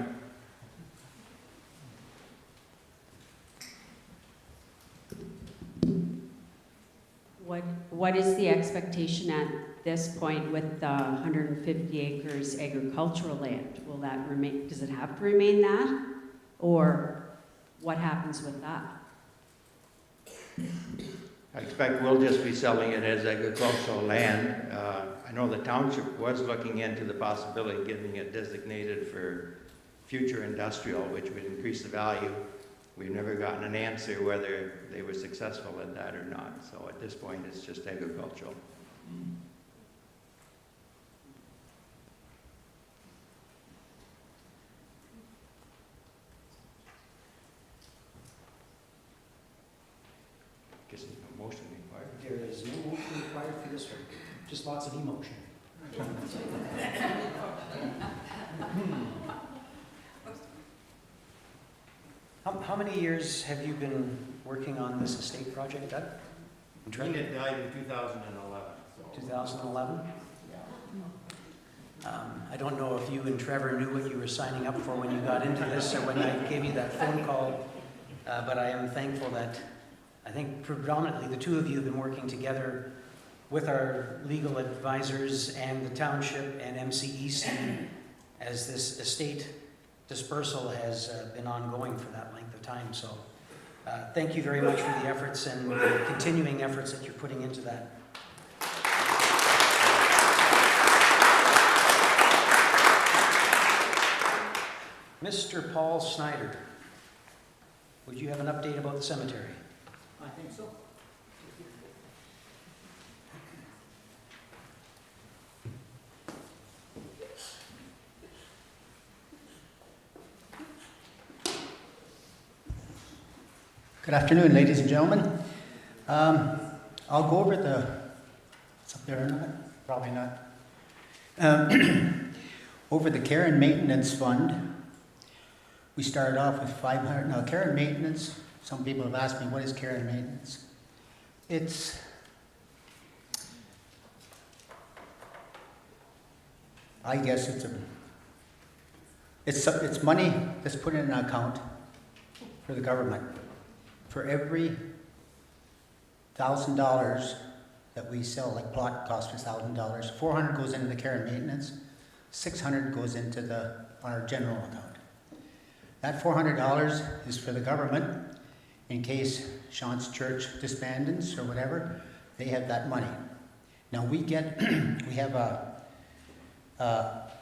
What is the expectation at this point with the 150 acres agricultural land? Will that remain, does it have to remain that? Or what happens with that? I expect we'll just be selling it as agricultural land. I know the township was looking into the possibility of getting it designated for future industrial, which would increase the value. We've never gotten an answer whether they were successful at that or not. So at this point, it's just agricultural. Guess there's no motion required. There is no motion required for this one, just lots of emotion. How many years have you been working on this estate project, Doug? Trina died in 2011. 2011? I don't know if you and Trevor knew what you were signing up for when you got into this or when I gave you that phone call, but I am thankful that I think predominantly the 2 of you have been working together with our legal advisors and the township and MCEC as this estate dispersal has been ongoing for that length of time. So thank you very much for the efforts and the continuing efforts that you're putting into that. Mr. Paul Snyder, would you have an update about the cemetery? I think so. Good afternoon, ladies and gentlemen. I'll go over it's up there or not? Probably not. Over the care and maintenance fund, we started off with 500. Now, care and maintenance, some people have asked me, what is care and maintenance? I guess it's money that's put in an account for the government. For every $1,000 that we sell, like plot costs us $1,000, 400 goes into the care and maintenance, 600 goes into our general account. That $400 is for the government in case Sean's church disbands or whatever. They have that money. Now we have a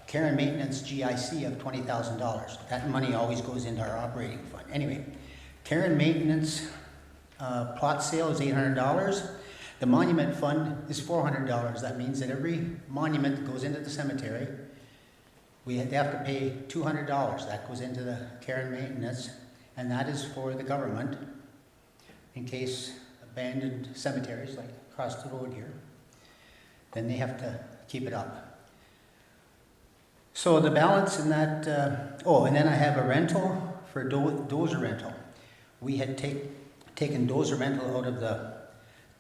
care and maintenance GIC of $20,000. That money always goes into our operating fund. Anyway, care and maintenance plot sale is $800. The monument fund is $400. That means that every monument that goes into the cemetery, they have to pay $200. That goes into the care and maintenance, and that is for the government in case abandoned cemeteries like across the road here, then they have to keep it up. So the balance in that, and then I have a rental for dozer rental. We had taken dozer rental out of the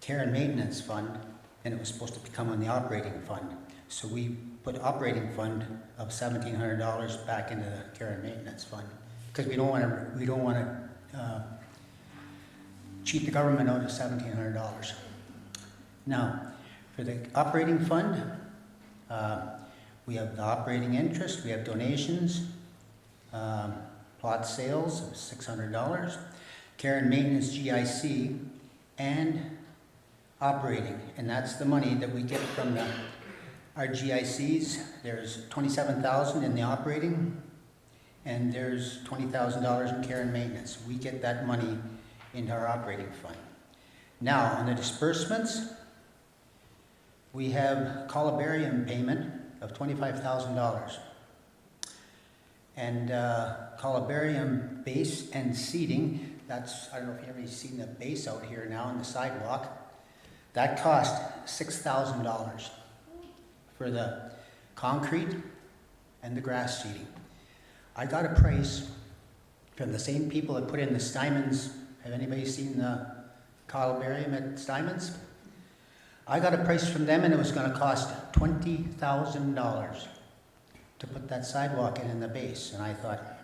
care and maintenance fund, and it was supposed to come on the operating fund. So we put operating fund of $1,700 back into the care and maintenance fund because we don't want to cheat the government out of $1,700. Now, for the operating fund, we have the operating interest, we have donations, plot sales of $600, care and maintenance GIC, and operating, and that's the money that we get from our GICs. There's $27,000 in the operating, and there's $20,000 in care and maintenance. We get that money into our operating fund. Now, on the disbursements, we have columbarium payment of $25,000. And columbarium base and seating, that's, I don't know if you've ever seen the base out here now on the sidewalk. That cost $6,000 for the concrete and the grass seeding. I got a price from the same people that put in the Steinmans. Have anybody seen the columbarium at Steinmans? I got a price from them, and it was going to cost $20,000 to put that sidewalk in the base. And I thought,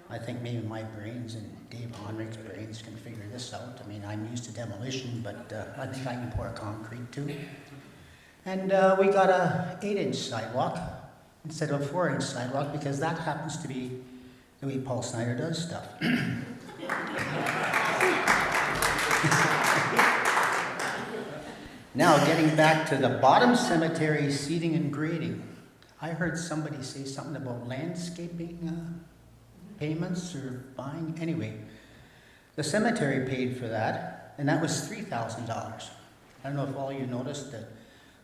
I think maybe my brains and Dave Honrich's brains can figure this out. I mean, I'm used to demolition, but I think I can pour concrete too. And we got a 8-inch sidewalk instead of a 4-inch sidewalk because that happens to be the way Paul Snyder does stuff. Now, getting back to the bottom cemetery seating and grading, I heard somebody say something about landscaping payments or buying. Anyway, the cemetery paid for that, and that was $3,000. I don't know if all you noticed that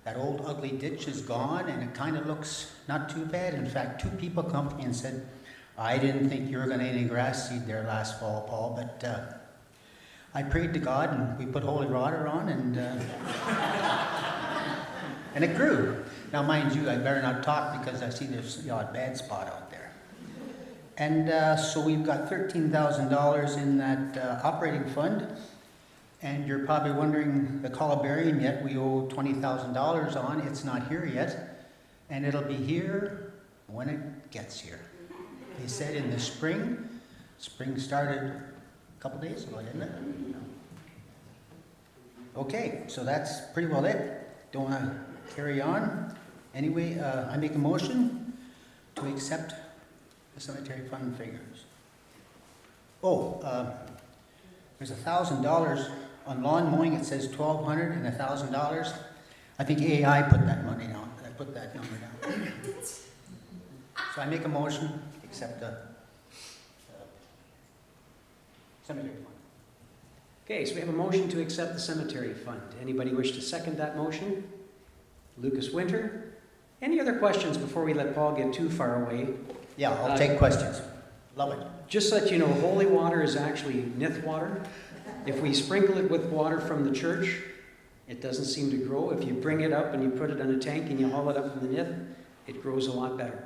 that old ugly ditch is gone, and it kind of looks not too bad. In fact, 2 people come to me and said, I didn't think you were going to any grass seed there last fall, Paul, but I prayed to God, and we put holy water on, and and it grew. Now, mind you, I better not talk because I see there's a bad spot out there. And so we've got $13,000 in that operating fund, and you're probably wondering, the columbarium yet we owe $20,000 on. It's not here yet, and it'll be here when it gets here. They said in the spring. Spring started a couple days ago, didn't it? Okay, so that's pretty well it. Don't want to carry on. Anyway, I make a motion to accept the cemetery fund figures. There's $1,000 on lawn mowing. It says $1,200 and $1,000. I think AI put that money down. I put that number down. So I make a motion to accept the cemetery fund. Okay, so we have a motion to accept the cemetery fund. Anybody wish to second that motion? Lucas Winter. Any other questions before we let Paul get too far away? Yeah, I'll take questions. Love it. Just so that you know, holy water is actually nith water. If we sprinkle it with water from the church, it doesn't seem to grow. If you bring it up and you put it in a tank and you haul it up from the nith, it grows a lot better.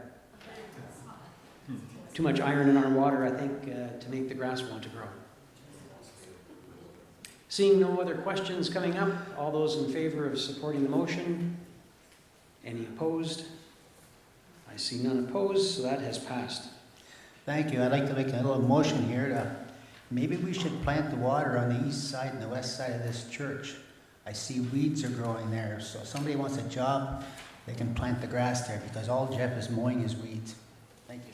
Too much iron in our water, I think, to make the grass want to grow. Seeing no other questions coming up, all those in favor of supporting the motion? Any opposed? I see none opposed, so that has passed. Thank you. I'd like to make a little motion here to, maybe we should plant the water on the east side and the west side of this church. I see weeds are growing there, so if somebody wants a job, they can plant the grass there because all Jeff is mowing is weeds. Thank you.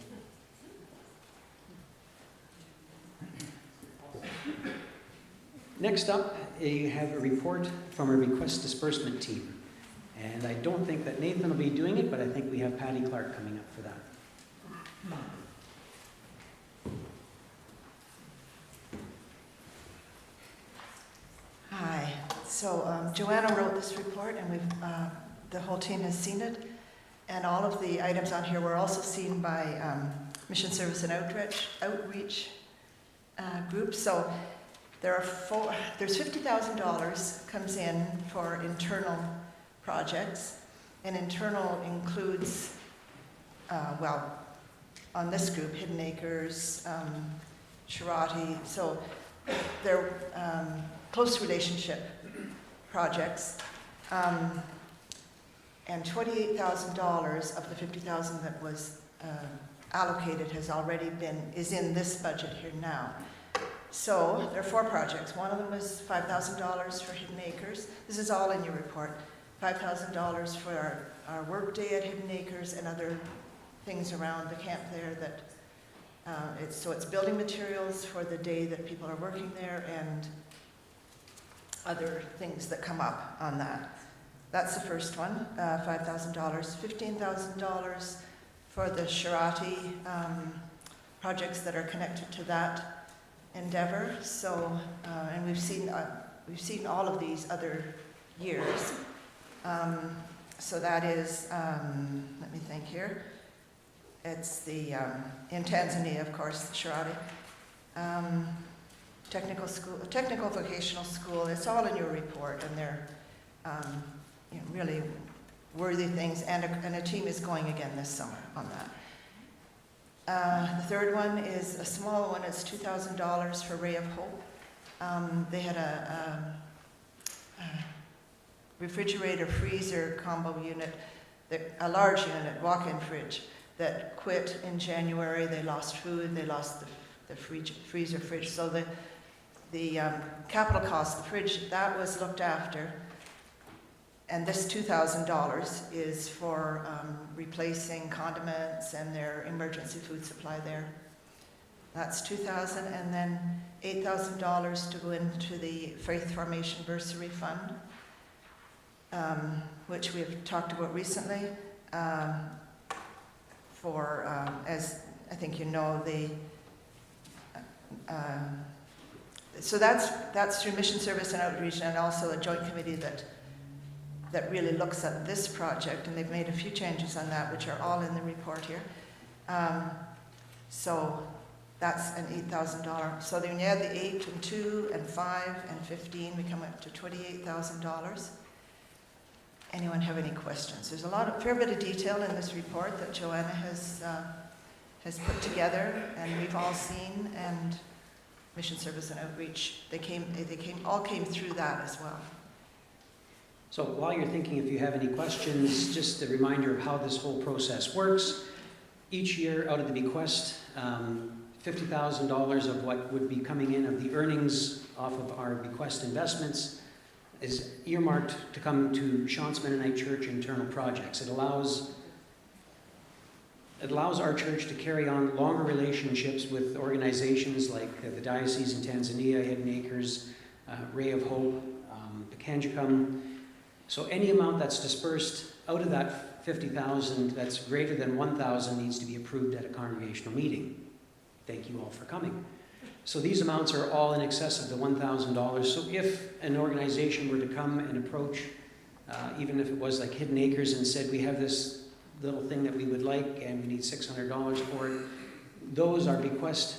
Next up, you have a report from a request disbursement team. And I don't think that Nathan will be doing it, but I think we have Patty Clark coming up for that. Hi. So Joanna wrote this report, and the whole team has seen it. And all of the items on here were also seen by Mission Service and Outreach groups. So there's $50,000 comes in for internal projects, and internal includes, on this group, Hidden Acres, Shirati. So they're close relationship projects. And $28,000 of the $50,000 that was allocated is in this budget here now. So there are 4 projects. One of them was $5,000 for Hidden Acres. This is all in your report. $5,000 for our work day at Hidden Acres and other things around the camp there that it's building materials for the day that people are working there and other things that come up on that. That's the first one, $5,000. $15,000 for the Shirati projects that are connected to that endeavor. So, and we've seen all of these other years. So that is, let me think here. It's the in Tanzania, of course, the Shirati technical vocational school. It's all in your report, and they're really worthy things. And a team is going again this summer on that. The third one is a small one. It's $2,000 for Ray of Hope. They had a refrigerator freezer combo unit, a large unit, walk-in fridge, that quit in January. They lost food, they lost the freezer fridge. So the capital cost, the fridge, that was looked after. And this $2,000 is for replacing condiments and their emergency food supply there. That's $2,000, and then $8,000 to go into the Faith Formation Bursary Fund, which we have talked about recently. As I think you know, so that's through Mission Service and Outreach, and also a joint committee that really looks at this project, and they've made a few changes on that, which are all in the report here. So that's an $8,000. So then you add the 8 and 2 and 5 and 15, we come up to $28,000. Anyone have any questions? There's a fair bit of detail in this report that Joanna has put together, and we've all seen, and Mission Service and Outreach, all came through that as well. So while you're thinking, if you have any questions, just a reminder of how this whole process works. Each year, out of the bequest, $50,000 of what would be coming in of the earnings off of our bequest investments is earmarked to come to Shantz Mennonite Church internal projects. It allows our church to carry on longer relationships with organizations like the Diocese in Tanzania, Hidden Acres, Ray of Hope, the Kanjikam. So any amount that's dispersed out of that $50,000 that's greater than $1,000 needs to be approved at a congregational meeting. Thank you all for coming. So these amounts are all in excess of the $1,000. So if an organization were to come and approach, even if it was like Hidden Acres, and said, we have this little thing that we would like and we need $600 for it, those our bequest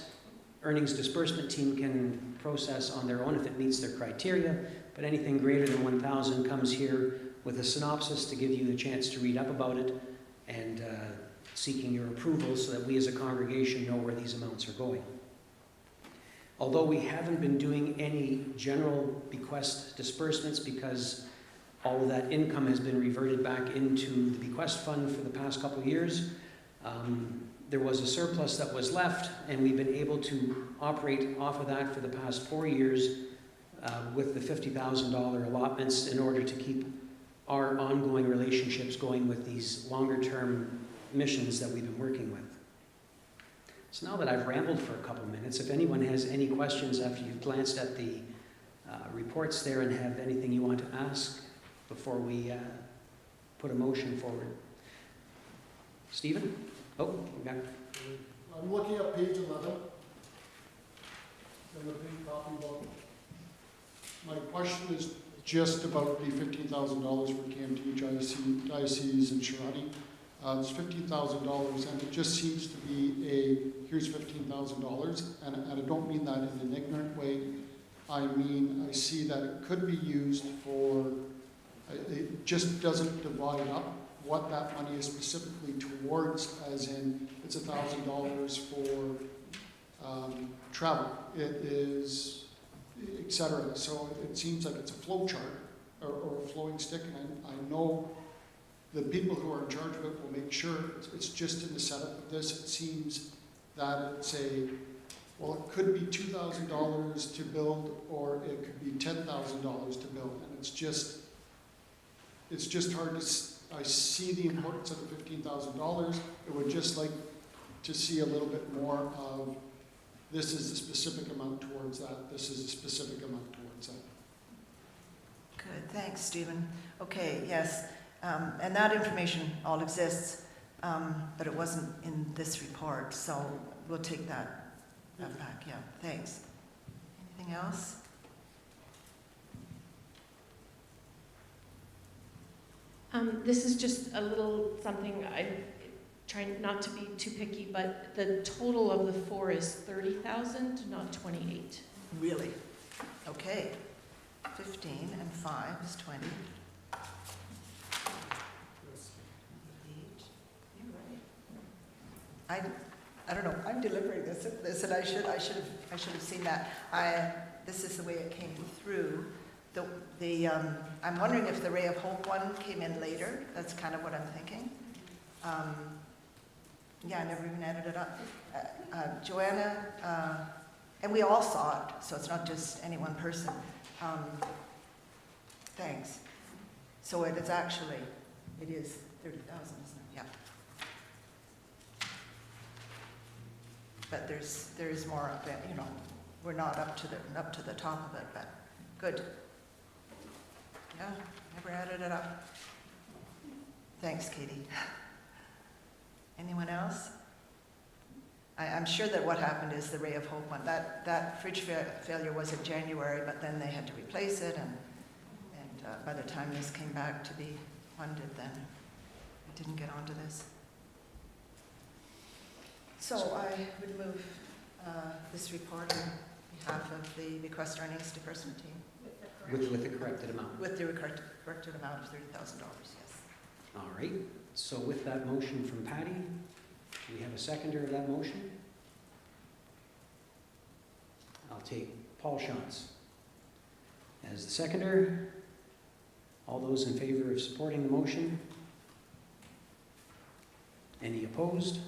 earnings disbursement team can process on their own if it meets their criteria. But anything greater than 1,000 comes here with a synopsis to give you the chance to read up about it, and seeking your approval so that we as a congregation know where these amounts are going. Although we haven't been doing any general bequest disbursements because all of that income has been reverted back into the bequest fund for the past couple of years, there was a surplus that was left, and we've been able to operate off of that for the past 4 years with the $50,000 allotments in order to keep our ongoing relationships going with these longer-term missions that we've been working with. So now that I've rambled for a couple minutes, if anyone has any questions after you've glanced at the reports there and have anything you want to ask before we put a motion forward. Stephen? Oh, you got it. I'm looking at page 11 in the big copy book. My question is just about the $15,000 for KMT Diocese and Shirati. It's $15,000, and it just seems to be here's $15,000, and I don't mean that in an ignorant way. I mean, I see that it could be used for, it just doesn't divide up what that money is specifically towards, as in it's $1,000 for travel. It is, etc. So it seems like it's a flow chart or a flowing stick, and I know the people who are in charge of it will make sure it's just in the setup of this. It seems that it's well, it could be $2,000 to build, or it could be $10,000 to build, and it's just hard to. I see the importance of the $15,000. I would just like to see a little bit more of this is a specific amount towards that. This is a specific amount towards that. Good, thanks, Stephen. Okay, yes, and that information all exists, but it wasn't in this report, so we'll take that back. Yeah, thanks. Anything else? This is just a little something, I'm trying not to be too picky, but the total of the 4 is 30,000, not 28. Really? Okay. 15 and 5 is 20. 8. You're right. I don't know. I'm delivering this, and I should have seen that. This is the way it came through. I'm wondering if the Ray of Hope one came in later. That's kind of what I'm thinking. Yeah, I never even added it up. Joanna, and we all saw it, so it's not just any one person. Thanks. So it is 30,000, isn't it? Yeah. But there is more of it, you know. We're not up to the top of it, but good. Yeah, never added it up. Thanks, Katie. Anyone else? I'm sure that what happened is the Ray of Hope one. That fridge failure was in January, but then they had to replace it, and by the time this came back to be funded, then I didn't get onto this. So I would move this report on behalf of the bequest earnings disbursement team. With the corrected amount. With the corrected amount of $30,000, yes. All right, so with that motion from Patty, do we have a seconder of that motion? I'll take Paul Schatz as the seconder. All those in favor of supporting the motion? Any opposed?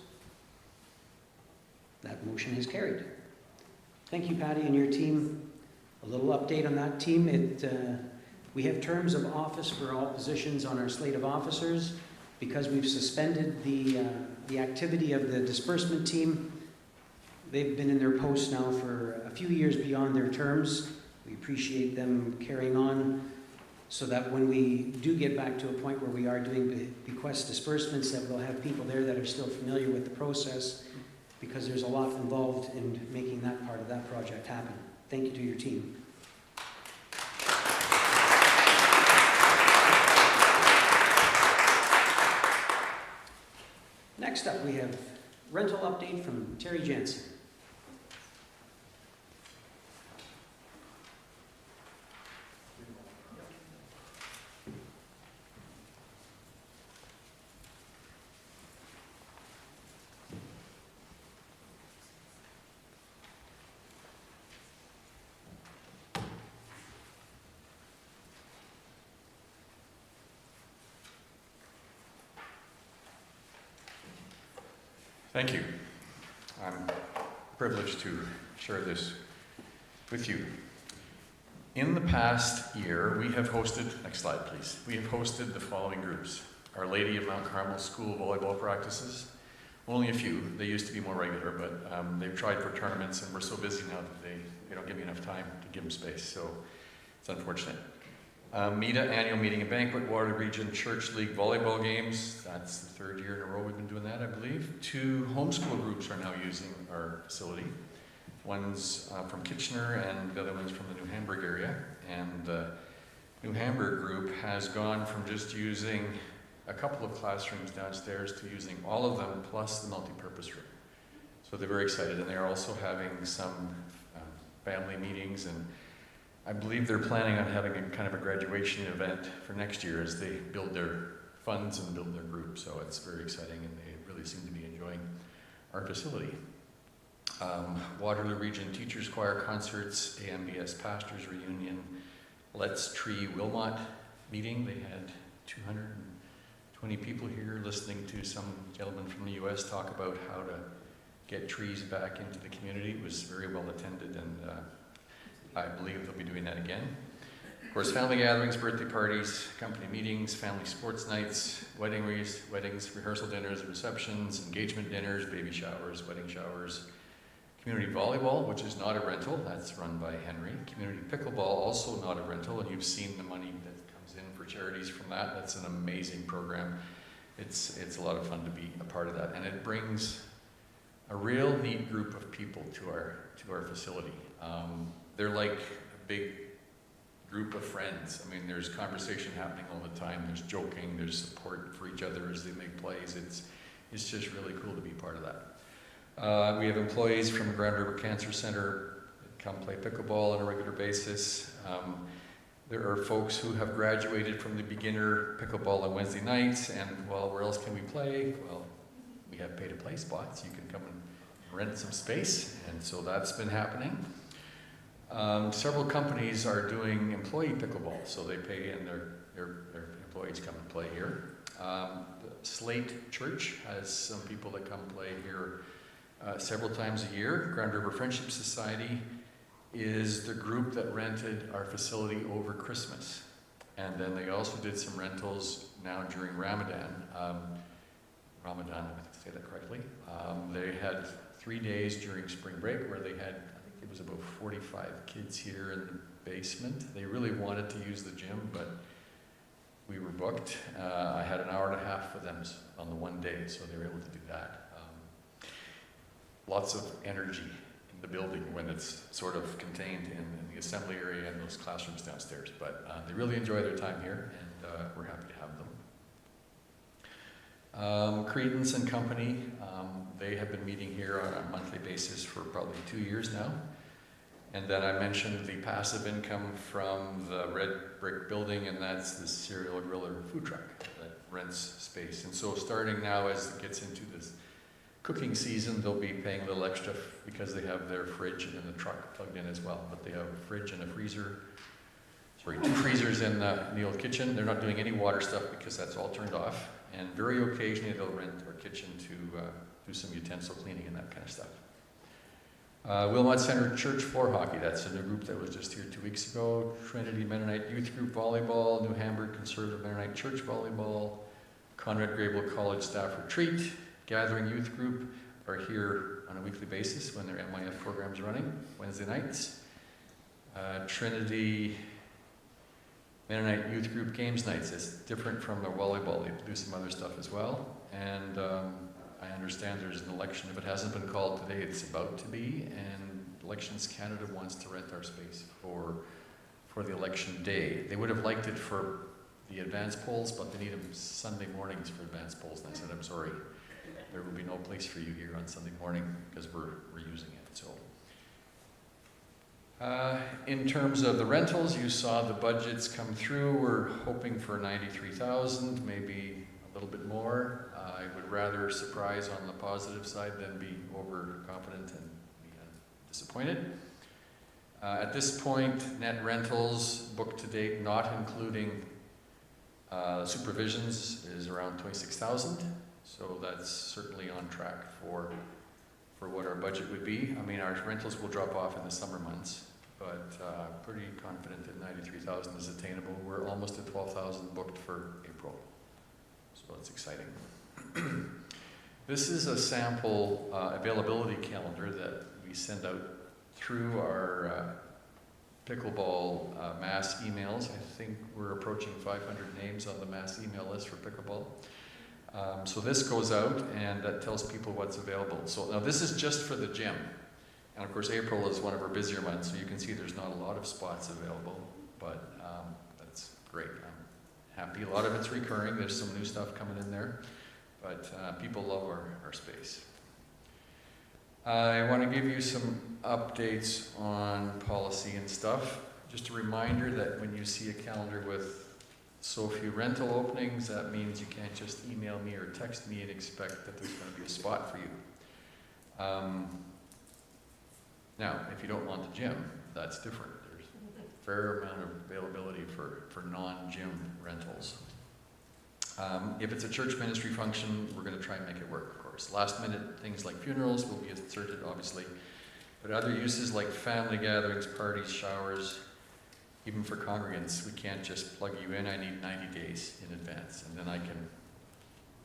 That motion is carried. Thank you, Patty, and your team. A little update on that team. We have terms of office for all positions on our slate of officers. Because we've suspended the activity of the disbursement team, they've been in their posts now for a few years beyond their terms. We appreciate them carrying on so that when we do get back to a point where we are doing bequest disbursements, that we'll have people there that are still familiar with the process, because there's a lot involved in making that part of that project happen. Thank you to your team. Next up, we have rental update from Terry Jensen. Thank you. I'm privileged to share this with you. In the past year, we have hosted, next slide please, we have hosted the following groups. Our Lady of Mount Carmel School volleyball practices, only a few, they used to be more regular, but they've tried for tournaments and we're so busy now that they don't give me enough time to give them space, so it's unfortunate. MEDA, annual meeting and banquet, Waterloo Region Church League volleyball games. That's the 3rd year in a row we've been doing that, I believe. 2 homeschool groups are now using our facility. One's from Kitchener and the other one's from the New Hamburg area. And New Hamburg group has gone from just using a couple of classrooms downstairs to using all of them plus the multi-purpose room. So they're very excited, and they're also having some family meetings, and I believe they're planning on having a kind of a graduation event for next year as they build their funds and build their group. So it's very exciting, and they really seem to be enjoying our facility. Waterloo Region Teachers Choir concerts, AMBS Pastors Reunion, Let's Tree Wilmot meeting. They had 220 people here listening to some gentleman from the US talk about how to get trees back into the community. It was very well attended, and I believe they'll be doing that again. Of course, family gatherings, birthday parties, company meetings, family sports nights, weddings, rehearsal dinners, receptions, engagement dinners, baby showers, wedding showers, community volleyball, which is not a rental, that's run by Henry. Community pickleball, also not a rental, and you've seen the money that comes in for charities from that. That's an amazing program. It's a lot of fun to be a part of that, and it brings a real neat group of people to our facility. They're like a big group of friends. I mean, there's conversation happening all the time. There's joking. There's support for each other as they make plays. It's just really cool to be part of that. We have employees from the Grand River Cancer Center that come play pickleball on a regular basis. There are folks who have graduated from the beginner pickleball on Wednesday nights, and well, where else can we play? Well, we have pay-to-play spots. You can come and rent some space, and so that's been happening. Several companies are doing employee pickleball, so they pay and their employees come and play here. The Slate Church has some people that come play here several times a year. Grand River Friendship Society is the group that rented our facility over Christmas. And then they also did some rentals now during Ramadan. Ramadan, if I say that correctly. They had 3 days during spring break where they had, I think it was about 45 kids here in the basement. They really wanted to use the gym, but we were booked. I had an hour and a half for them on the one day, so they were able to do that. Lots of energy in the building when it's sort of contained in the assembly area and those classrooms downstairs. But they really enjoy their time here, and we're happy to have them. Credence and Company, they have been meeting here on a monthly basis for probably 2 years now. And then I mentioned the passive income from the red brick building, and that's the Serial Griller food truck that rents space. And so starting now as it gets into this cooking season, they'll be paying a little extra because they have their fridge and then the truck plugged in as well. But they have a fridge and a freezer, sorry, 2 freezers in the old kitchen. They're not doing any water stuff because that's all turned off. And very occasionally they'll rent our kitchen to do some utensil cleaning and that kind of stuff. Wilmot Center Church Floor Hockey, that's a new group that was just here 2 weeks ago. Trinity Mennonite Youth Group Volleyball, New Hamburg Conservative Mennonite Church Volleyball, Conrad Grable College Staff Retreat, Gathering Youth Group are here on a weekly basis when their MYF program's running, Wednesday nights. Trinity Mennonite Youth Group Games Nights, it's different from their volleyball, they do some other stuff as well. And I understand there's an election, if it hasn't been called today, it's about to be, and Elections Canada wants to rent our space for the election day. They would have liked it for the advance polls, but they need them Sunday mornings for advance polls, and I said, I'm sorry. There will be no place for you here on Sunday morning because we're using it. So, in terms of the rentals, you saw the budgets come through. We're hoping for 93,000, maybe a little bit more. I would rather surprise on the positive side than be overconfident and be disappointed. At this point, net rentals booked to date, not including supervisions, is around 26,000. So that's certainly on track for what our budget would be. I mean, our rentals will drop off in the summer months, but pretty confident that 93,000 is attainable. We're almost at 12,000 booked for April, so it's exciting. This is a sample availability calendar that we send out through our pickleball mass emails. I think we're approaching 500 names on the mass email list for pickleball. So this goes out and that tells people what's available. So now this is just for the gym. And of course April is one of our busier months, so you can see there's not a lot of spots available, but that's great. I'm happy. A lot of it's recurring. There's some new stuff coming in there, but people love our space. I want to give you some updates on policy and stuff. Just a reminder that when you see a calendar with so few rental openings, that means you can't just email me or text me and expect that there's going to be a spot for you. Now, if you don't want the gym, that's different. There's a fair amount of availability for non-gym rentals. If it's a church ministry function, we're going to try and make it work, of course. Last minute things like funerals will be inserted, obviously. But other uses like family gatherings, parties, showers, even for congregants, we can't just plug you in. I need 90 days in advance, and then I can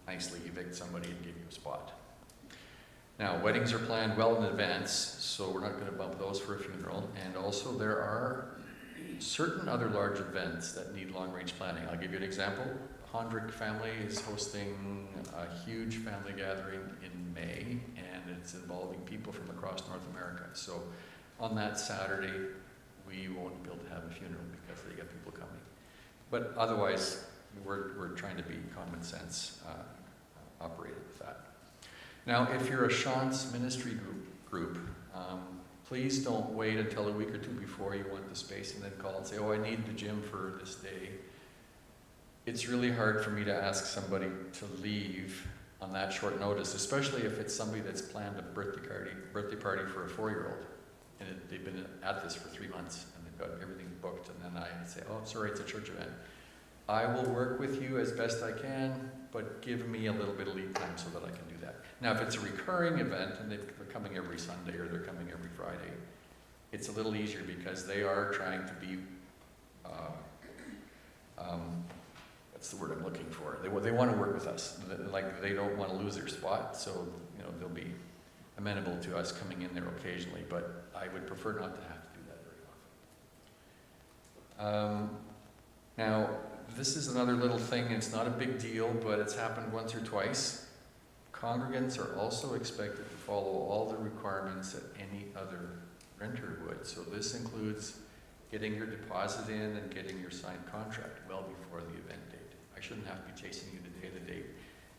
nicely evict somebody and give you a spot. Now, weddings are planned well in advance, so we're not going to bump those for a funeral. And also there are certain other large events that need long-range planning. I'll give you an example. Hondrick family is hosting a huge family gathering in May, and it's involving people from across North America. So on that Saturday, we won't be able to have a funeral because they get people coming. But otherwise, we're trying to be common sense operated with that. Now, if you're a Chance ministry group, please don't wait until a week or two before you want the space and then call and say, oh, I need the gym for this day. It's really hard for me to ask somebody to leave on that short notice, especially if it's somebody that's planned a birthday party for a 4-year-old. And they've been at this for 3 months and they've got everything booked, and then I say, oh, sorry, it's a church event. I will work with you as best I can, but give me a little bit of lead time so that I can do that. Now, if it's a recurring event and they're coming every Sunday or they're coming every Friday, it's a little easier because they are trying to be, what's the word I'm looking for? They want to work with us. Like, they don't want to lose their spot, so they'll be amenable to us coming in there occasionally, but I would prefer not to have to do that very often. Now, this is another little thing. It's not a big deal, but it's happened once or twice. Congregants are also expected to follow all the requirements that any other renter would. So this includes getting your deposit in and getting your signed contract well before the event date. I shouldn't have to be chasing you the day of the date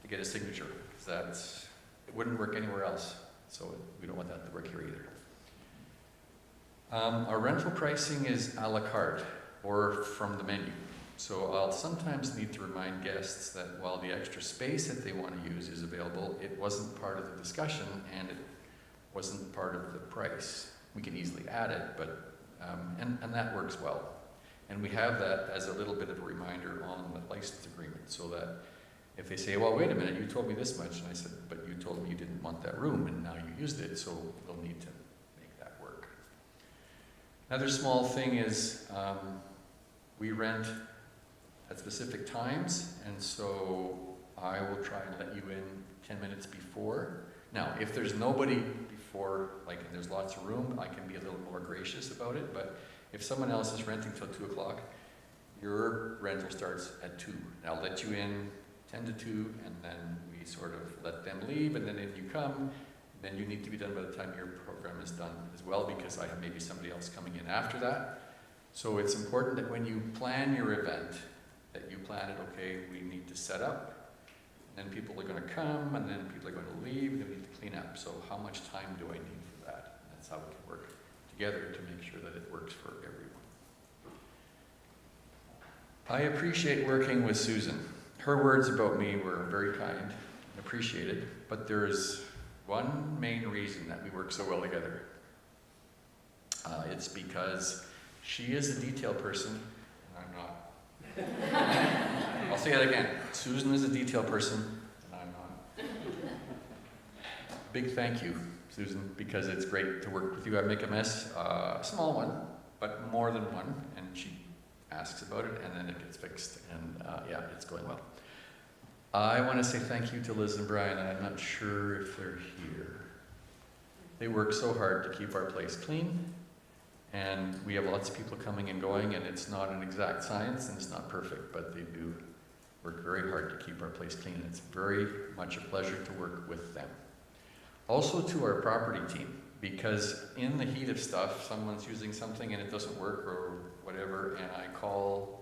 to get a signature, because it wouldn't work anywhere else. So we don't want that to work here either. Our rental pricing is a la carte, or from the menu. So I'll sometimes need to remind guests that while the extra space that they want to use is available, it wasn't part of the discussion and it wasn't part of the price. We can easily add it, but and that works well. And we have that as a little bit of a reminder on the license agreement, so that if they say, well, wait a minute, you told me this much, and I said, but you told me you didn't want that room, and now you used it, so we'll need to make that work. Another small thing is we rent at specific times, and so I will try and let you in 10 minutes before. Now, if there's nobody before, like, and there's lots of room, I can be a little more gracious about it, but if someone else is renting till 2 o'clock, your rental starts at 2. And I'll let you in 10 to 2, and then we sort of let them leave, and then if you come, then you need to be done by the time your program is done as well, because I have maybe somebody else coming in after that. So it's important that when you plan your event, that you plan it, okay, we need to set up, and then people are going to come, and then people are going to leave, and we need to clean up. So how much time do I need for that? That's how we can work together to make sure that it works for everyone. I appreciate working with Susan. Her words about me were very kind and appreciated, but there's one main reason that we work so well together. It's because she is a detail person, and I'm not. I'll say it again. Susan is a detail person, and I'm not. Big thank you, Susan, because it's great to work with you. I make a mess, a small one, but more than one, and she asks about it, and then it gets fixed, and yeah, it's going well. I want to say thank you to Liz and Brian, and I'm not sure if they're here. They work so hard to keep our place clean, and we have lots of people coming and going, and it's not an exact science, and it's not perfect, but they do work very hard to keep our place clean, and it's very much a pleasure to work with them. Also to our property team, because in the heat of stuff, someone's using something and it doesn't work or whatever, and I call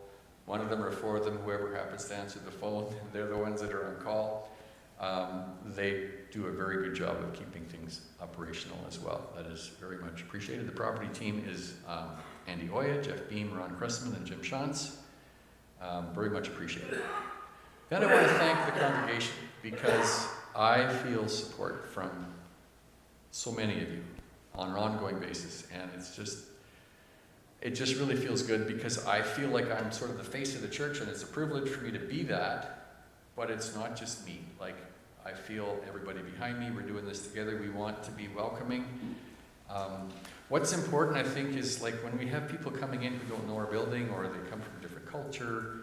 one of them or four of them, whoever happens to answer the phone, they're the ones that are on call. They do a very good job of keeping things operational as well. That is very much appreciated. The property team is Andy Oya, Jeff Beam, Ron Cressman, and Jim Shantz. Very much appreciated. Then I want to thank the congregation because I feel support from so many of you on an ongoing basis, and it just really feels good because I feel like I'm sort of the face of the church, and it's a privilege for me to be that, but it's not just me. Like, I feel everybody behind me, we're doing this together, we want to be welcoming. What's important, I think, is like when we have people coming in who don't know our building or they come from a different culture,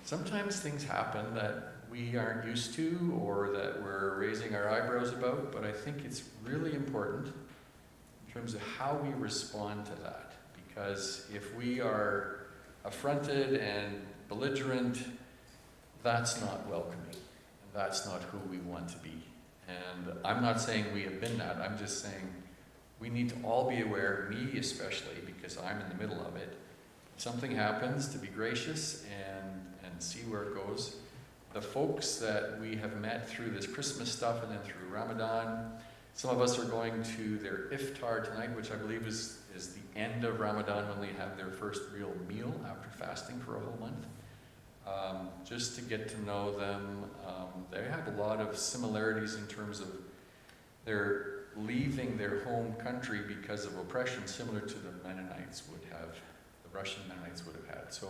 sometimes things happen that we aren't used to or that we're raising our eyebrows about, but I think it's really important in terms of how we respond to that. Because if we are affronted and belligerent, that's not welcoming. And that's not who we want to be. And I'm not saying we have been that. I'm just saying we need to all be aware, me especially, because I'm in the middle of it. If something happens, to be gracious and see where it goes. The folks that we have met through this Christmas stuff and then through Ramadan, some of us are going to their iftar tonight, which I believe is the end of Ramadan when they have their first real meal after fasting for a whole month. Just to get to know them. They have a lot of similarities in terms of their leaving their home country because of oppression, similar to the Mennonites would have, the Russian Mennonites would have had. So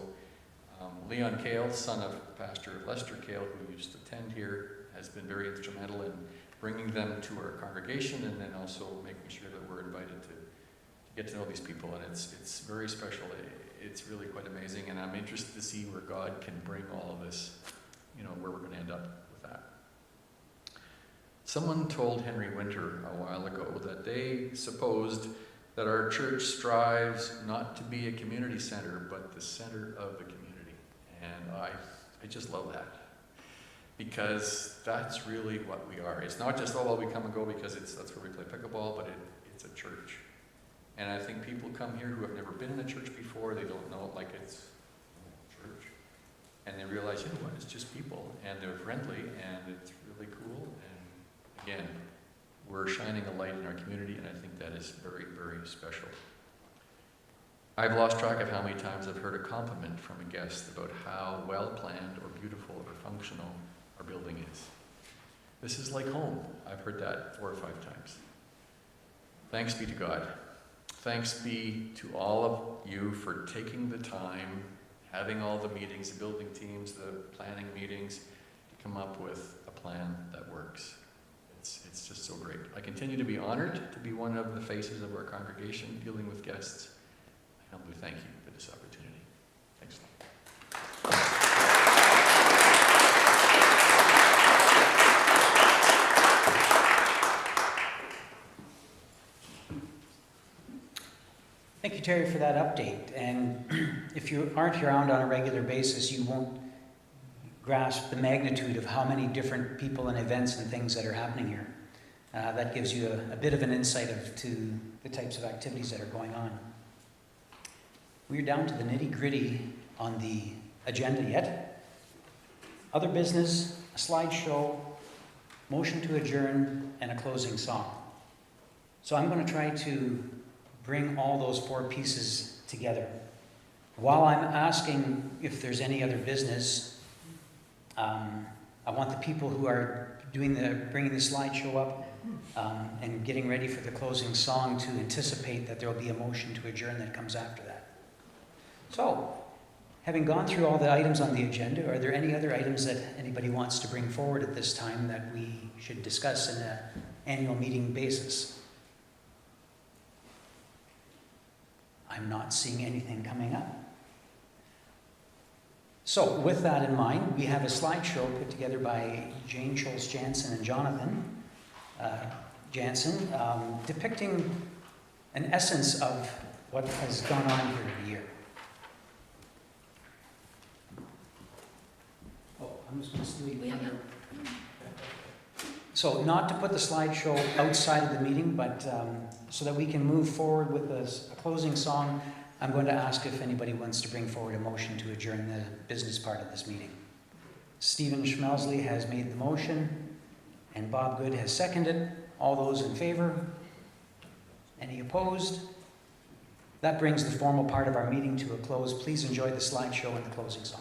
Leon Kale, son of Pastor Lester Kale, who used to attend here, has been very instrumental in bringing them to our congregation and then also making sure that we're invited to get to know these people. And it's very special. It's really quite amazing, and I'm interested to see where God can bring all of this, where we're going to end up with that. Someone told Henry Winter a while ago that they supposed that our church strives not to be a community center, but the center of the community. And I just love that. Because that's really what we are. It's not just, we come and go because that's where we play pickleball, but it's a church. And I think people come here who have never been in a church before, they don't know it like it's church. And they realize, you know what, it's just people, and they're friendly, and it's really cool. And again, we're shining a light in our community, and I think that is very, very special. I've lost track of how many times I've heard a compliment from a guest about how well-planned or beautiful or functional our building is. This is like home. I've heard that 4 or 5 times. Thanks be to God. Thanks be to all of you for taking the time, having all the meetings, the building teams, the planning meetings, to come up with a plan that works. It's just so great. I continue to be honored to be one of the faces of our congregation dealing with guests. I humbly thank you for this opportunity. Thanks. Thank you, Terry, for that update. And if you aren't around on a regular basis, you won't grasp the magnitude of how many different people and events and things that are happening here. That gives you a bit of an insight to the types of activities that are going on. We're down to the nitty-gritty on the agenda yet. Other business, a slideshow, motion to adjourn, and a closing song. So I'm going to try to bring all those 4 pieces together. While I'm asking if there's any other business, I want the people who are bringing the slideshow up and getting ready for the closing song to anticipate that there will be a motion to adjourn that comes after that. So, having gone through all the items on the agenda, are there any other items that anybody wants to bring forward at this time that we should discuss in an annual meeting basis? I'm not seeing anything coming up. So, with that in mind, we have a slideshow put together by Jane Schultz-Jansen and Jonathan Jansen, depicting an essence of what has gone on here in the year. Oh, I'm just going to steal you thunder. So, not to put the slideshow outside of the meeting, but so that we can move forward with a closing song, I'm going to ask if anybody wants to bring forward a motion to adjourn the business part of this meeting. Stephen Schmelsley has made the motion, and Bob Good has seconded. All those in favor? Any opposed? That brings the formal part of our meeting to a close. Please enjoy the slideshow and the closing song.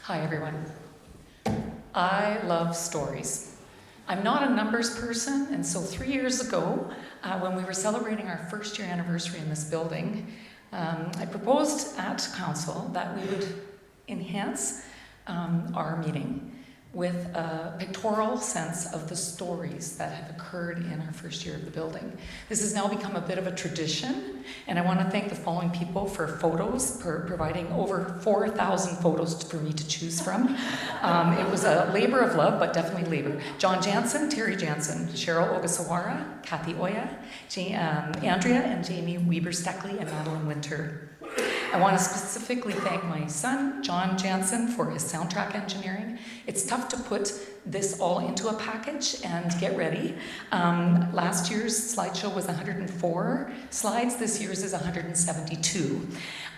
Hi, everyone. I love stories. I'm not a numbers person, and so 3 years ago, when we were celebrating our first year anniversary in this building, I proposed at council that we would enhance our meeting with a pictorial sense of the stories that have occurred in our first year of the building. This has now become a bit of a tradition, and I want to thank the following people for photos, for providing over 4,000 photos for me to choose from. It was a labor of love, but definitely labor. John Jansen, Terry Jansen, Cheryl Ogasawara, Kathy Oya, Andrea and Jamie Weber-Steckley, and Madeline Winter. I want to specifically thank my son, John Jansen, for his soundtrack engineering. It's tough to put this all into a package and get ready. Last year's slideshow was 104 slides. This year's is 172.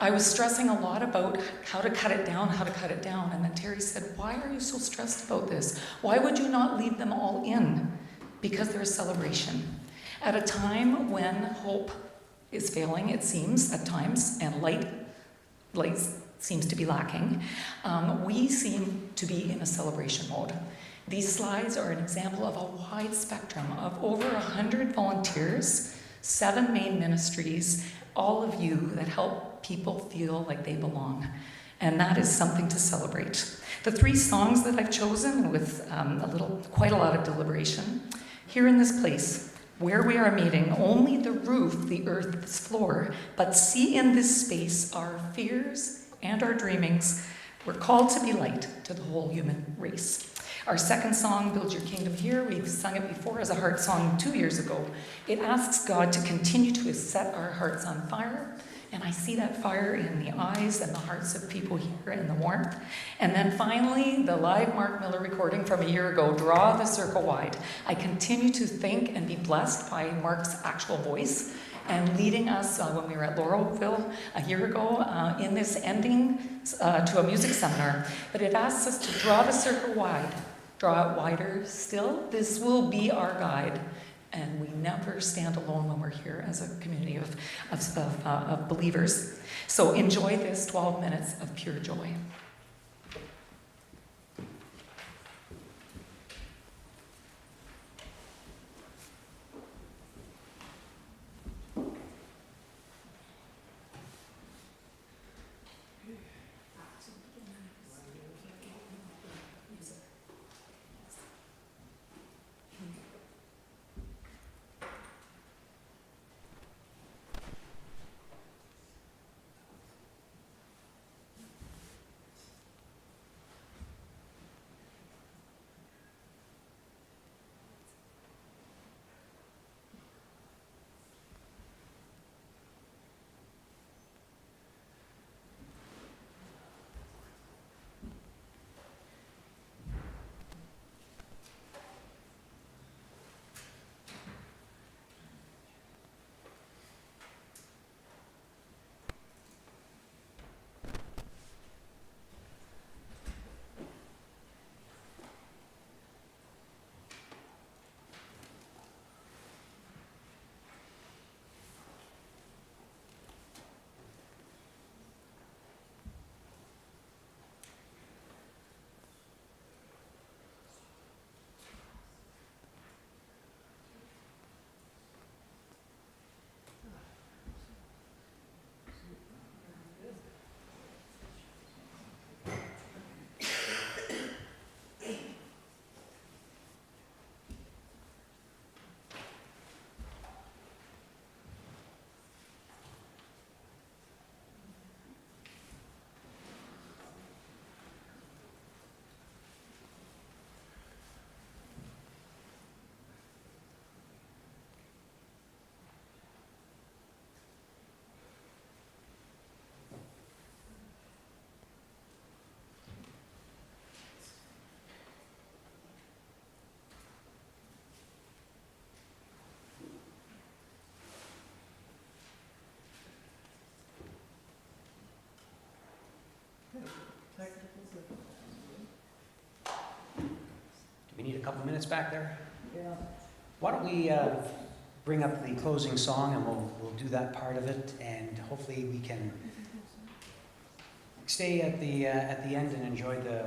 I was stressing a lot about how to cut it down, and then Terry said, "Why are you so stressed about this? Why would you not leave them all in?" Because they're a celebration. At a time when hope is failing, it seems, at times, and light seems to be lacking, we seem to be in a celebration mode. These slides are an example of a wide spectrum of over 100 volunteers, 7 main ministries, all of you that help people feel like they belong. And that is something to celebrate. The 3 songs that I've chosen with quite a lot of deliberation, Here in This Place, Where We Are Meeting, Only the Roof, the Earth, this Floor, but see in this space our fears and our dreamings. We're called to be light to the whole human race. Our second song, Build Your Kingdom Here, we've sung it before as a heart song 2 years ago. It asks God to continue to set our hearts on fire, and I see that fire in the eyes and the hearts of people here in the warmth. And then finally, the live Mark Miller recording from a year ago, Draw the Circle Wide. I continue to think and be blessed by Mark's actual voice and leading us when we were at Laurelville a year ago in this ending to a music seminar. But it asks us to draw the circle wide, draw it wider still. This will be our guide. And we never stand alone when we're here as a community of believers. So enjoy this 12 minutes of pure joy. Do we need a couple minutes back there? Yeah. Why don't we bring up the closing song, and we'll do that part of it, and hopefully we can stay at the end and enjoy the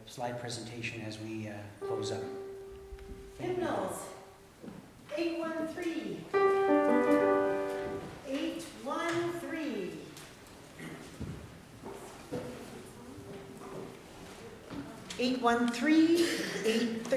slide presentation as we close up. Hymnals, 813. 813. 813, 813.